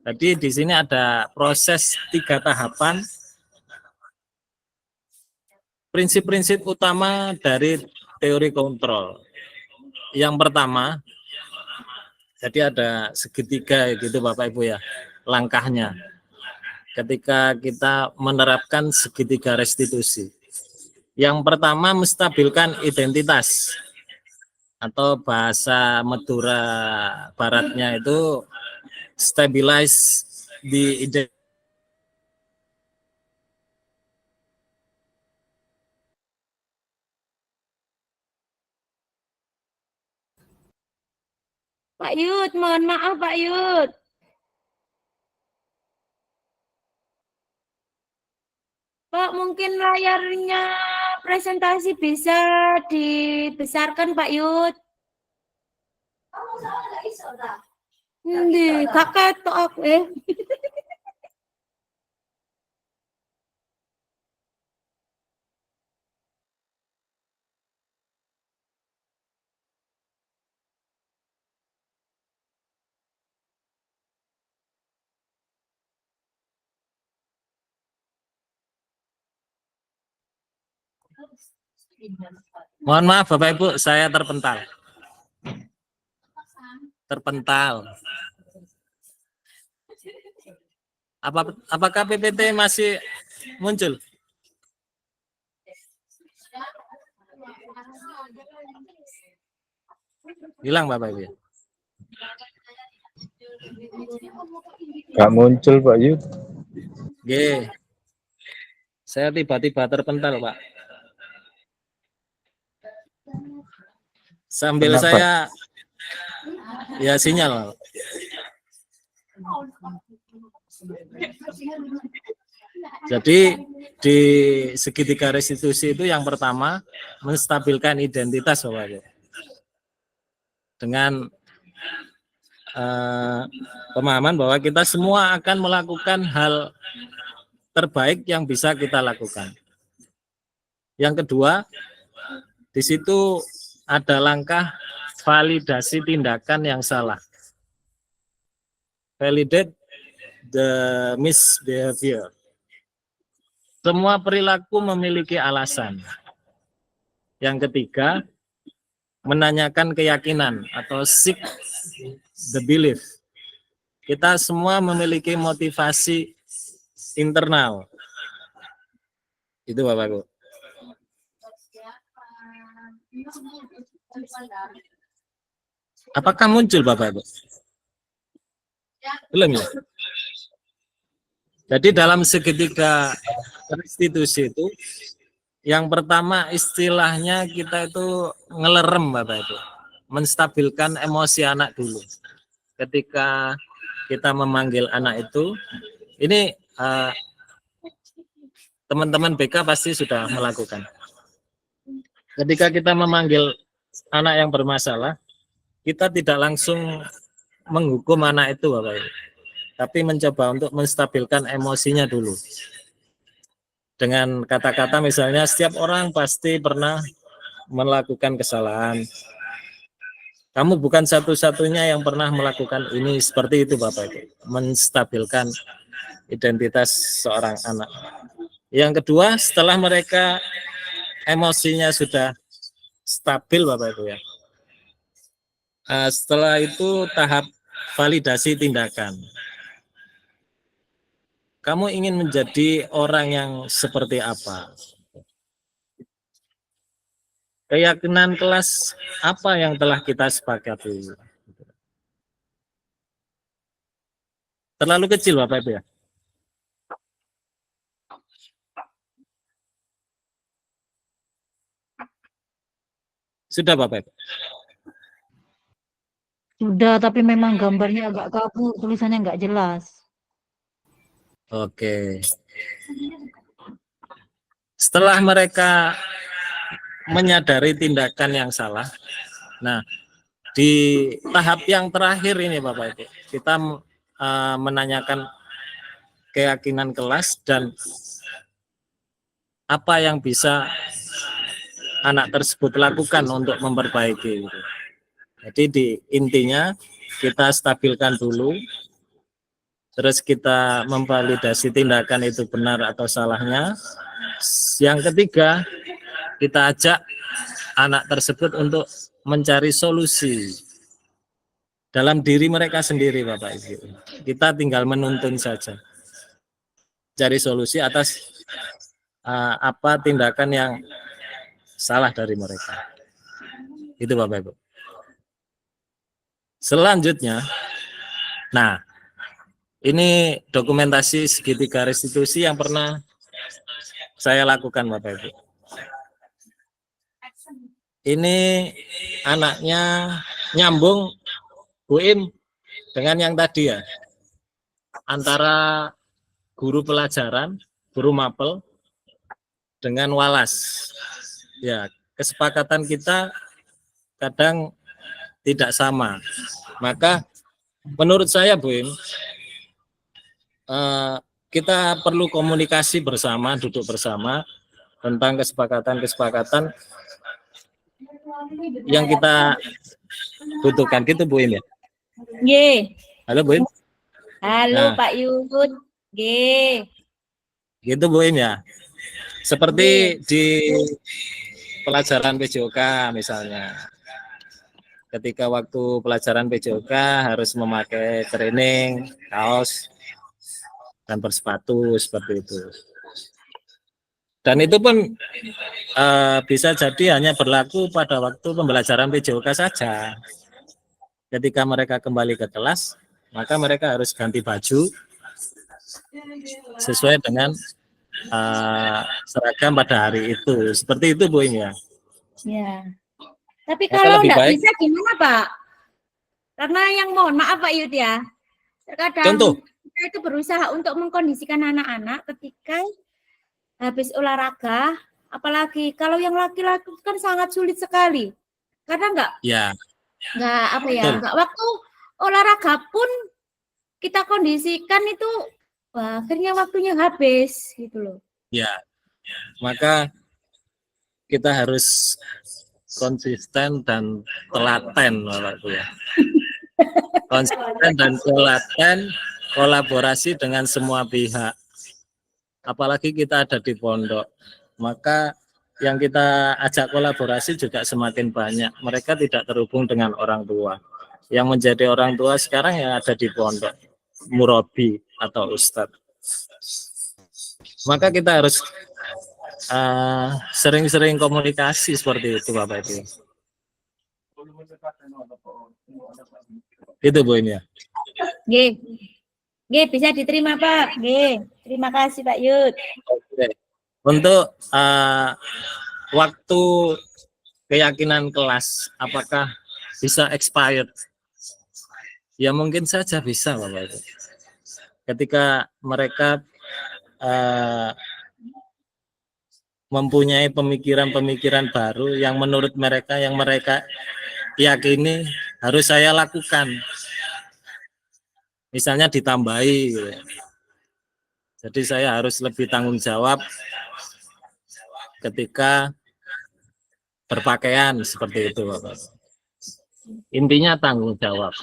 Jadi di sini ada proses 3 tahapan. Prinsip-prinsip utama dari teori kontrol. Yang pertama, jadi ada segitiga gitu Bapak Ibu ya, langkahnya. Ketika kita menerapkan segitiga restitusi. Yang pertama, menstabilkan identitas atau bahasa Madura Baratnya itu stabilize the identity.
Pak Yud, mohon maaf Pak Yud. Pak, mungkin layarnya presentasi bisa dibesarkan Pak Yud. Ndi, kakak to aku
Mohon maaf Bapak Ibu, saya terpental. Apakah PPT masih muncul? Hilang Bapak Ibu.
Nggak muncul Pak Yud.
Oke. Saya tiba-tiba terpental Pak. Sambil
Kenapa?
saya ya sinyal. Jadi di segitiga restitusi itu yang pertama menstabilkan identitas Bapak Ibu. Dengan pemahaman bahwa kita semua akan melakukan hal terbaik yang bisa kita lakukan. Yang kedua, di situ ada langkah validasi tindakan yang salah. Validate the misbehavior. Semua perilaku memiliki alasan. Yang ketiga, menanyakan keyakinan atau seek the belief. Kita semua memiliki motivasi internal. Itu Bapak Ibu. Apakah muncul Bapak Ibu? Belum ya? Jadi dalam segitiga restitusi itu, yang pertama istilahnya kita itu ngelerem Bapak Ibu, menstabilkan emosi anak dulu. Ketika kita memanggil anak itu, ini teman-teman BK pasti sudah melakukan. Ketika kita memanggil anak yang bermasalah, kita tidak langsung menghukum anak itu Bapak Ibu, tapi mencoba untuk menstabilkan emosinya dulu. Dengan kata-kata misalnya, setiap orang pasti pernah melakukan kesalahan. Kamu bukan satu-satunya yang pernah melakukan ini, seperti itu Bapak Ibu. Menstabilkan identitas seorang anak. Yang kedua, setelah mereka emosinya sudah stabil Bapak Ibu ya. Setelah itu tahap validasi tindakan. Kamu ingin menjadi orang yang seperti apa? Keyakinan kelas apa yang telah kita sepakati? Terlalu kecil Bapak Ibu ya? Sudah Bapak Ibu?
Sudah, tapi memang gambarnya agak kabur, tulisannya nggak jelas.
Oke. Setelah mereka menyadari tindakan yang salah, nah di tahap yang terakhir ini Bapak Ibu, kita menanyakan keyakinan kelas dan apa yang bisa anak tersebut lakukan untuk memperbaiki. Jadi di intinya kita stabilkan dulu, terus kita memvalidasi tindakan itu benar atau salahnya. Yang ketiga, kita ajak anak tersebut untuk mencari solusi dalam diri mereka sendiri Bapak Ibu. Kita tinggal menuntun saja, cari solusi atas apa tindakan yang salah dari mereka. Itu Bapak Ibu. Selanjutnya, nah ini dokumentasi segitiga restitusi yang pernah saya lakukan Bapak Ibu. Ini anaknya nyambung Bu Im dengan yang tadi ya, antara guru pelajaran, guru mapel dengan walas. Ya, kesepakatan kita kadang tidak sama. Maka menurut saya Bu Im, kita perlu komunikasi bersama, duduk bersama tentang kesepakatan-kesepakatan yang kita butuhkan, gitu Bu Im ya.
Nggih.
Halo Bu Im.
Halo
Nah.
Pak Yud. Nggih.
Gitu Bu Im ya. Seperti di pelajaran PJOK misalnya. Ketika waktu pelajaran PJOK harus memakai training, kaos, dan bersepatu seperti itu. Dan itu pun bisa jadi hanya berlaku pada waktu pembelajaran PJOK saja. Ketika mereka kembali ke kelas, maka mereka harus ganti baju sesuai dengan seragam pada hari itu. Seperti itu Bu Im ya.
Ya. Tapi
Maka
kalau
lebih
enggak
baik-
bisa gimana Pak? Karena yang mohon maaf Pak Yud ya, terkadang
Contoh.
kita itu berusaha untuk mengkondisikan anak-anak ketika habis olahraga, apalagi kalau yang laki-laki kan sangat sulit sekali. Karena
Ya,
enggak apa ya,
betul.
enggak waktu olahraga pun kita kondisikan itu akhirnya waktunya habis gitu loh.
ya. Maka kita harus konsisten dan telaten Bapak Ibu ya. Konsisten dan telaten, kolaborasi dengan semua pihak. Apalagi kita ada di pondok, maka yang kita ajak kolaborasi juga semakin banyak. Mereka tidak terhubung dengan orang tua. Yang menjadi orang tua sekarang yang ada di pondok, murabi atau ustadz. Maka kita harus sering-sering komunikasi seperti itu Bapak Ibu. Itu Bu Im ya.
Nggih. Nggih, bisa diterima Pak. Nggih. Terima kasih Pak Yud.
Oke. Untuk waktu keyakinan kelas, apakah bisa expired? Ya mungkin saja bisa Bapak Ibu. Ketika mereka mempunyai pemikiran-pemikiran baru yang menurut mereka, yang mereka yakini harus saya lakukan. Misalnya ditambahi, gitu. Jadi saya harus lebih tanggung jawab ketika berpakaian seperti itu, Bapak. Intinya tanggung jawab.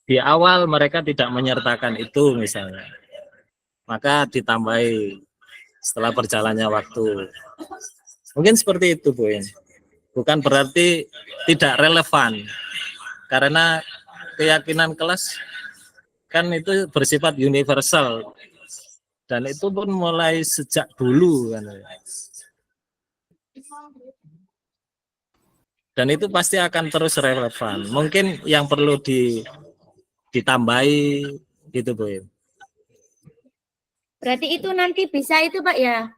Di awal mereka tidak menyertakan itu misalnya, maka ditambahi setelah berjalannya waktu. Mungkin seperti itu, Bu. Bukan berarti tidak relevan, karena keyakinan kelas kan itu bersifat universal, dan itu pun mulai sejak dulu kan. Dan itu pasti akan terus relevan. Mungkin yang perlu ditambahi gitu, Bu.
Berarti itu nanti bisa itu Pak ya,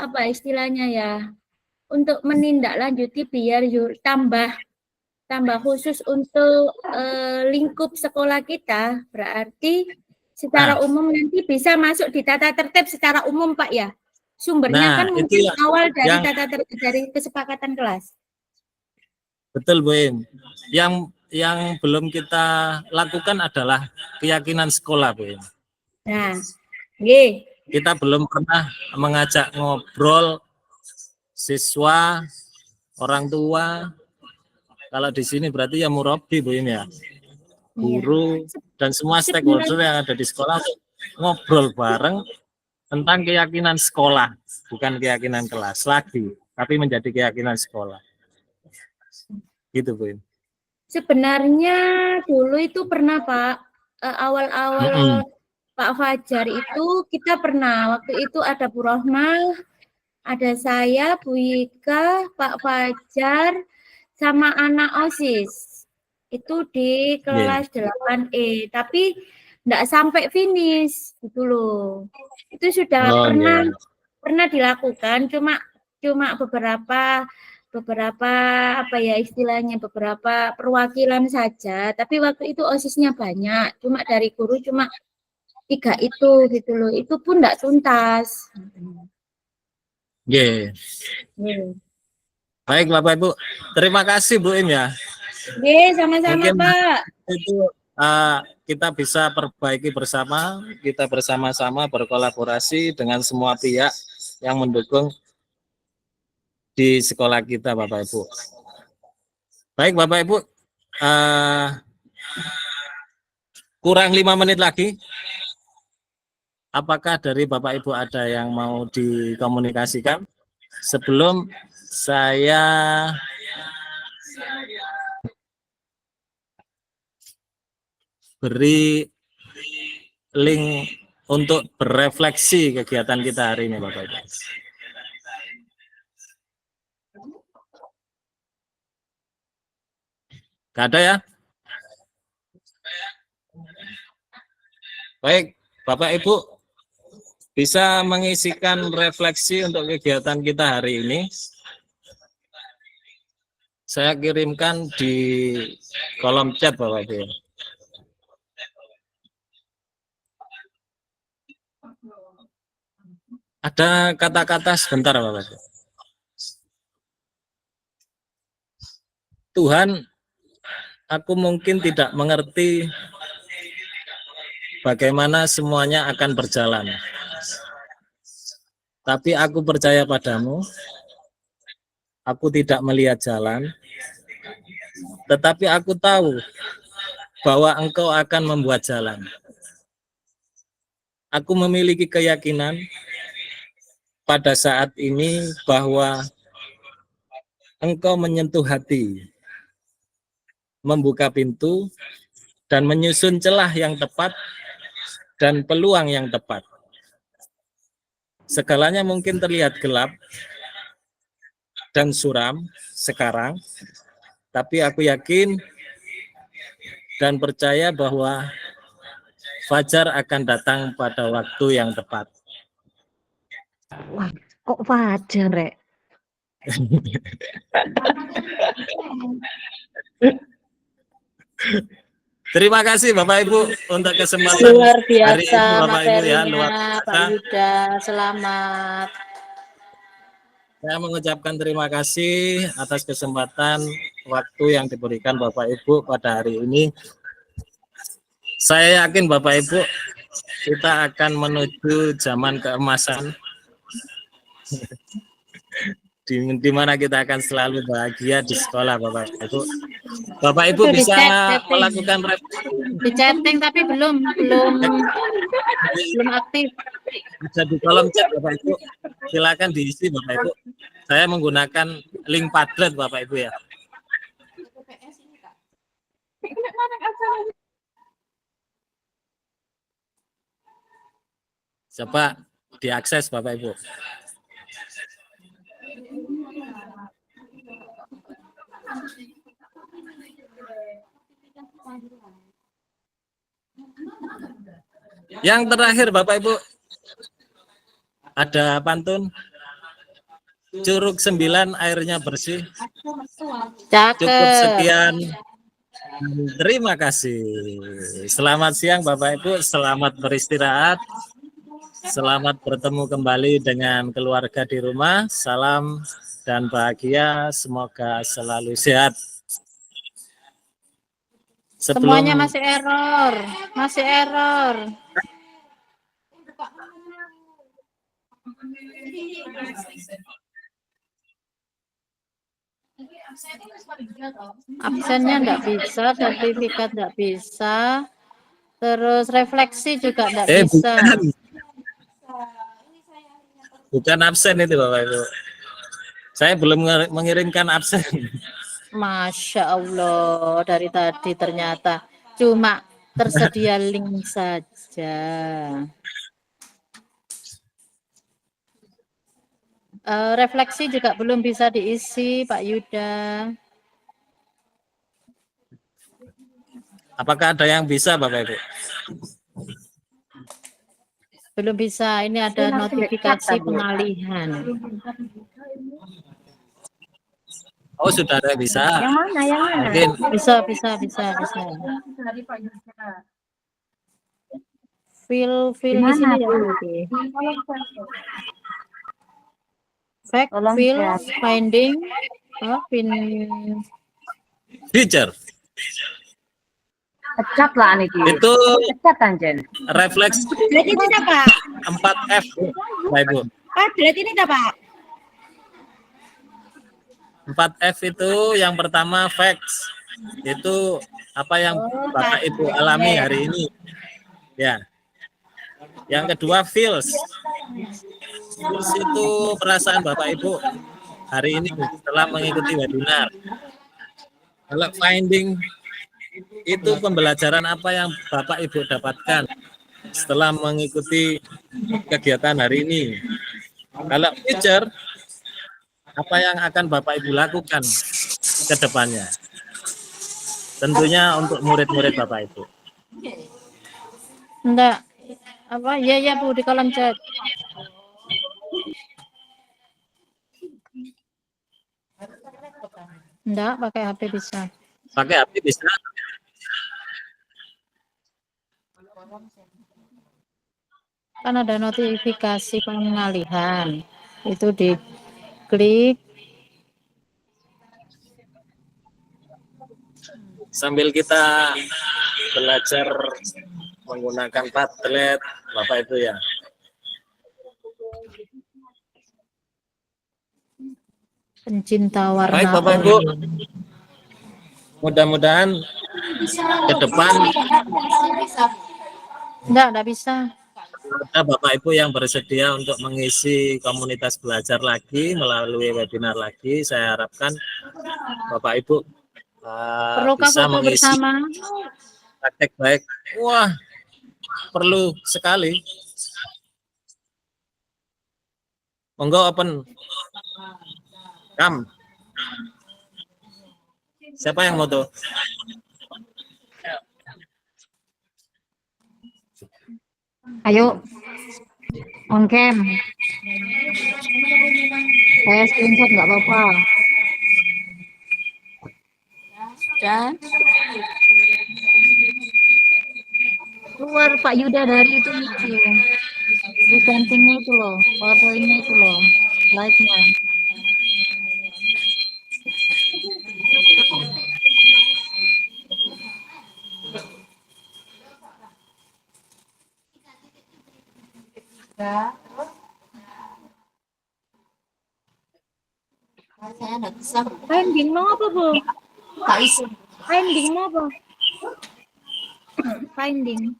apa istilahnya ya, untuk menindaklanjuti biar tambah khusus untuk lingkup sekolah kita, berarti secara umum nanti bisa masuk di tata tertib secara umum Pak ya. Sumbernya kan mungkin awal dari tata tertib, dari kesepakatan kelas.
Betul, Bu. Yang belum kita lakukan adalah keyakinan sekolah, Bu.
Nah, nggih.
Kita belum pernah mengajak ngobrol siswa, orang tua. Kalau di sini berarti ya murabi, Bu ya. Guru dan semua stakeholder yang ada di sekolah ngobrol bareng tentang keyakinan sekolah, bukan keyakinan kelas lagi, tapi menjadi keyakinan sekolah. Gitu, Bu.
Sebenarnya dulu itu pernah Pak, awal-awal Pak Fajar itu kita pernah, waktu itu ada Bu Rohmah, ada saya, Bu Yika, Pak Fajar, sama anak OSIS. Itu di kelas 8E, tapi enggak sampai finish gitu loh. Itu sudah pernah dilakukan, cuma beberapa apa ya istilahnya, beberapa perwakilan saja, tapi waktu itu OSIS-nya banyak, cuma dari guru cuma 3 itu gitu loh, itu pun enggak tuntas.
Baik Bapak Ibu, terima kasih Bu Im ya.
Sama-sama Pak.
Itu kita bisa perbaiki bersama, kita bersama-sama berkolaborasi dengan semua pihak yang mendukung di sekolah kita, Bapak Ibu. Baik Bapak Ibu, kurang 5 menit lagi. Apakah dari Bapak Ibu ada yang mau dikomunikasikan sebelum saya beri link untuk berefleksi kegiatan kita hari ini, Bapak Ibu? Gak ada ya? Baik, Bapak Ibu bisa mengisikan refleksi untuk kegiatan kita hari ini. Saya kirimkan di kolom chat, Bapak Ibu. Ada kata-kata sebentar, Bapak Ibu. Tuhan, aku mungkin tidak mengerti bagaimana semuanya akan berjalan. Tapi aku percaya padamu. Aku tidak melihat jalan, tetapi aku tahu bahwa Engkau akan membuat jalan. Aku memiliki keyakinan pada saat ini bahwa Engkau menyentuh hati, membuka pintu, dan menyusun celah yang tepat dan peluang yang tepat. Segalanya mungkin terlihat gelap dan suram sekarang, Tapi aku yakin dan percaya bahwa fajar akan datang pada waktu yang tepat.
Wah, kok wajar, Rek?
Terima kasih Bapak Ibu untuk kesempatan
Luar
hari
biasa
ini Bapak Ibu ya,
materinya
luar
Pak
biasa.
Yuda, selamat.
Saya mengucapkan terima kasih atas kesempatan waktu yang diberikan Bapak Ibu pada hari ini. Saya yakin Bapak Ibu kita akan menuju zaman keemasan di mana kita akan selalu bahagia di sekolah Bapak Ibu. Bapak Ibu
Itu di
bisa
chat,
melakukan refleksi
di chatting tapi belum aktif.
ada di kolom chat Bapak Ibu. Silakan diisi Bapak Ibu. Saya menggunakan link Padlet Bapak Ibu ya. Coba diakses Bapak Ibu. Yang terakhir Bapak Ibu, ada pantun. Curug 9 airnya bersih.
Cakep.
Cukup sekian. Terima kasih. Selamat siang Bapak Ibu, selamat beristirahat. Selamat bertemu kembali dengan keluarga di rumah. Salam dan bahagia, semoga selalu sehat.
Semuanya masih error. Absennya enggak bisa, sertifikat enggak bisa, terus refleksi juga enggak bisa.
Bukan absen itu Bapak Ibu. Saya belum mengirimkan absen.
Masya Allah, dari tadi ternyata cuma tersedia link saja. Refleksi juga belum bisa diisi, Pak Yuda.
Apakah ada yang bisa Bapak Ibu?
Belum bisa, ini ada notifikasi pengalihan.
Oh sudah ada yang bisa.
Yang mana?
Mungkin
Bisa. Fill di sini ya. Fact, fill, finding,
feature.
Pecat lah niki.
Itu
Pecat anjen.
refleks
Padlet itu dah Pak.
4F Bapak Ibu.
Padlet ini dah Pak.
4F itu yang pertama facts. Itu apa yang Bapak Ibu alami hari ini. Ya. Yang kedua feels. Feels itu perasaan Bapak Ibu hari ini setelah mengikuti webinar. Kalau finding itu pembelajaran apa yang Bapak Ibu dapatkan setelah mengikuti kegiatan hari ini. Kalau future, apa yang akan Bapak Ibu lakukan ke depannya? Tentunya untuk murid-murid Bapak Ibu.
enggak. Apa? Ya Bu, di kolom chat. Enggak, pakai HP bisa.
Pakai HP bisa.
Kan ada notifikasi pengalihan. Itu diklik.
Sambil kita belajar menggunakan Padlet, Bapak Ibu ya.
Pencinta warna.
Baik Bapak Ibu, mudah-mudahan ke depan
Enggak bisa.
ada Bapak Ibu yang bersedia untuk mengisi komunitas belajar lagi melalui webinar lagi. Saya harapkan Bapak Ibu
Perlukah
bisa
foto
mengisi
bersama?
praktek baik. Wah, perlu sekali. Monggo open cam. Siapa yang moto?
Ayo, on cam. Saya screenshot nggak apa-apa.
Dan
Keluar Pak Yuda dari itu. Presentingnya itu loh, PowerPoint-nya itu loh, slide-nya.
saya nggak bisa.
Finding mau apa, Bu?
Nggak bisa.
Finding mau apa? Finding.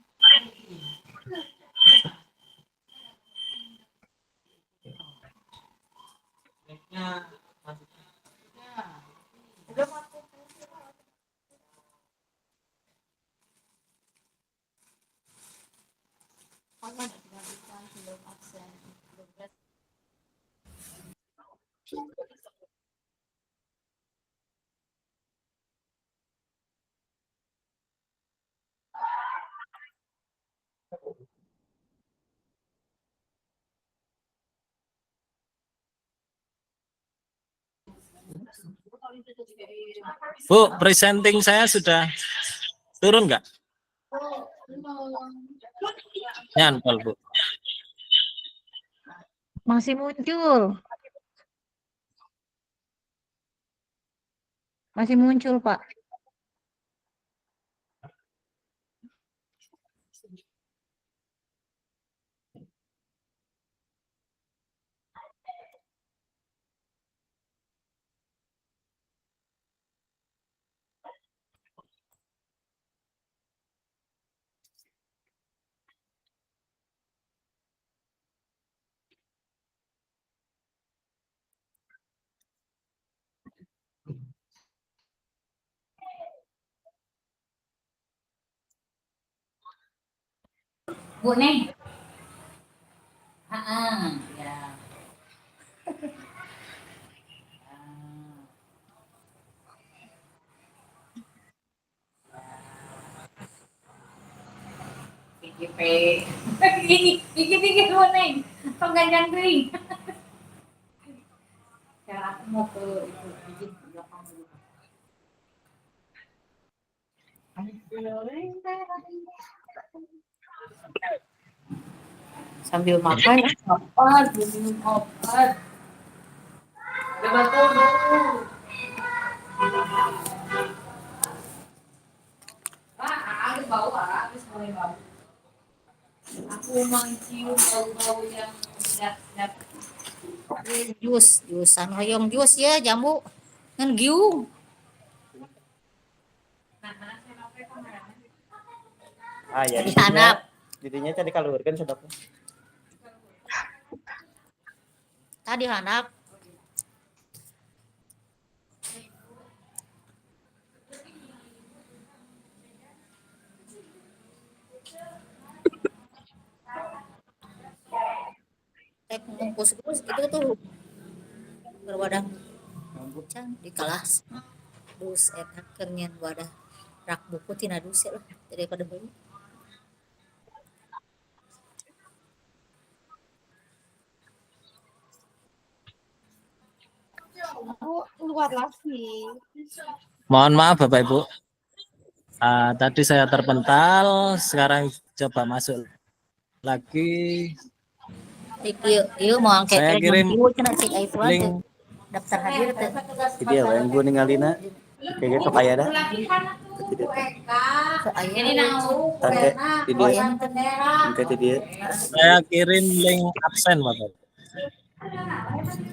Bu, presenting saya sudah turun nggak? Nyantol, Bu.
Masih muncul. Masih muncul, Pak.
Bu Neng. Ya. Iki Bu Neng. Penggantian kering. Cara aku mau ke itu bikin belakang dulu. Sambil makan obat, minum obat. Coba dulu. Ada bau, habis mulai bau. Aku mencium bau-bau yang sedap. Jusan hoyong jus ya jambu ngan giung.
Ah ya,
Di handap.
didinya tadi kalurkan sedap.
Tadi handap. Tek bungkus itu tuh berwadah can di kelas. Dus eta keunian wadah rak buku tina dus lah daripada beli.
Keluar lagi.
Mohon maaf Bapak Ibu. Tadi saya terpental, sekarang coba masuk lagi.
Iya mau angkat
Saya kirim link
daftar hadir teh.
Jadi ya, yang gue ninggalina kayak gitu kayak dah. Tante di dia, tante dia.
saya kirim link absen Bapak.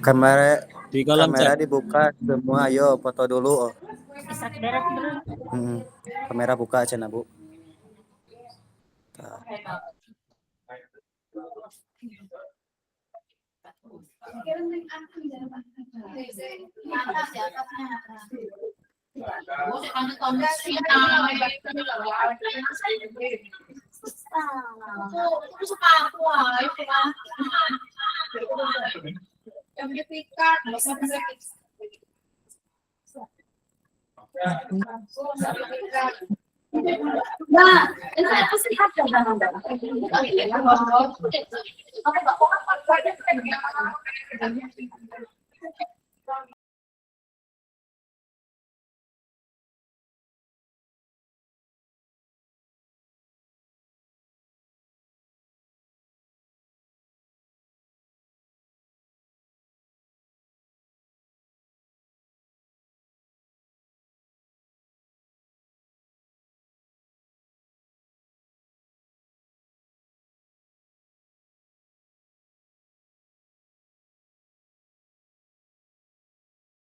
Kamera
Di kolom
kamera
chat.
dibuka semua, ayo foto dulu. Oh.
Bisa beres dulu.
Kamera buka aja Bu. Nah.
Nah, itu pasti ada.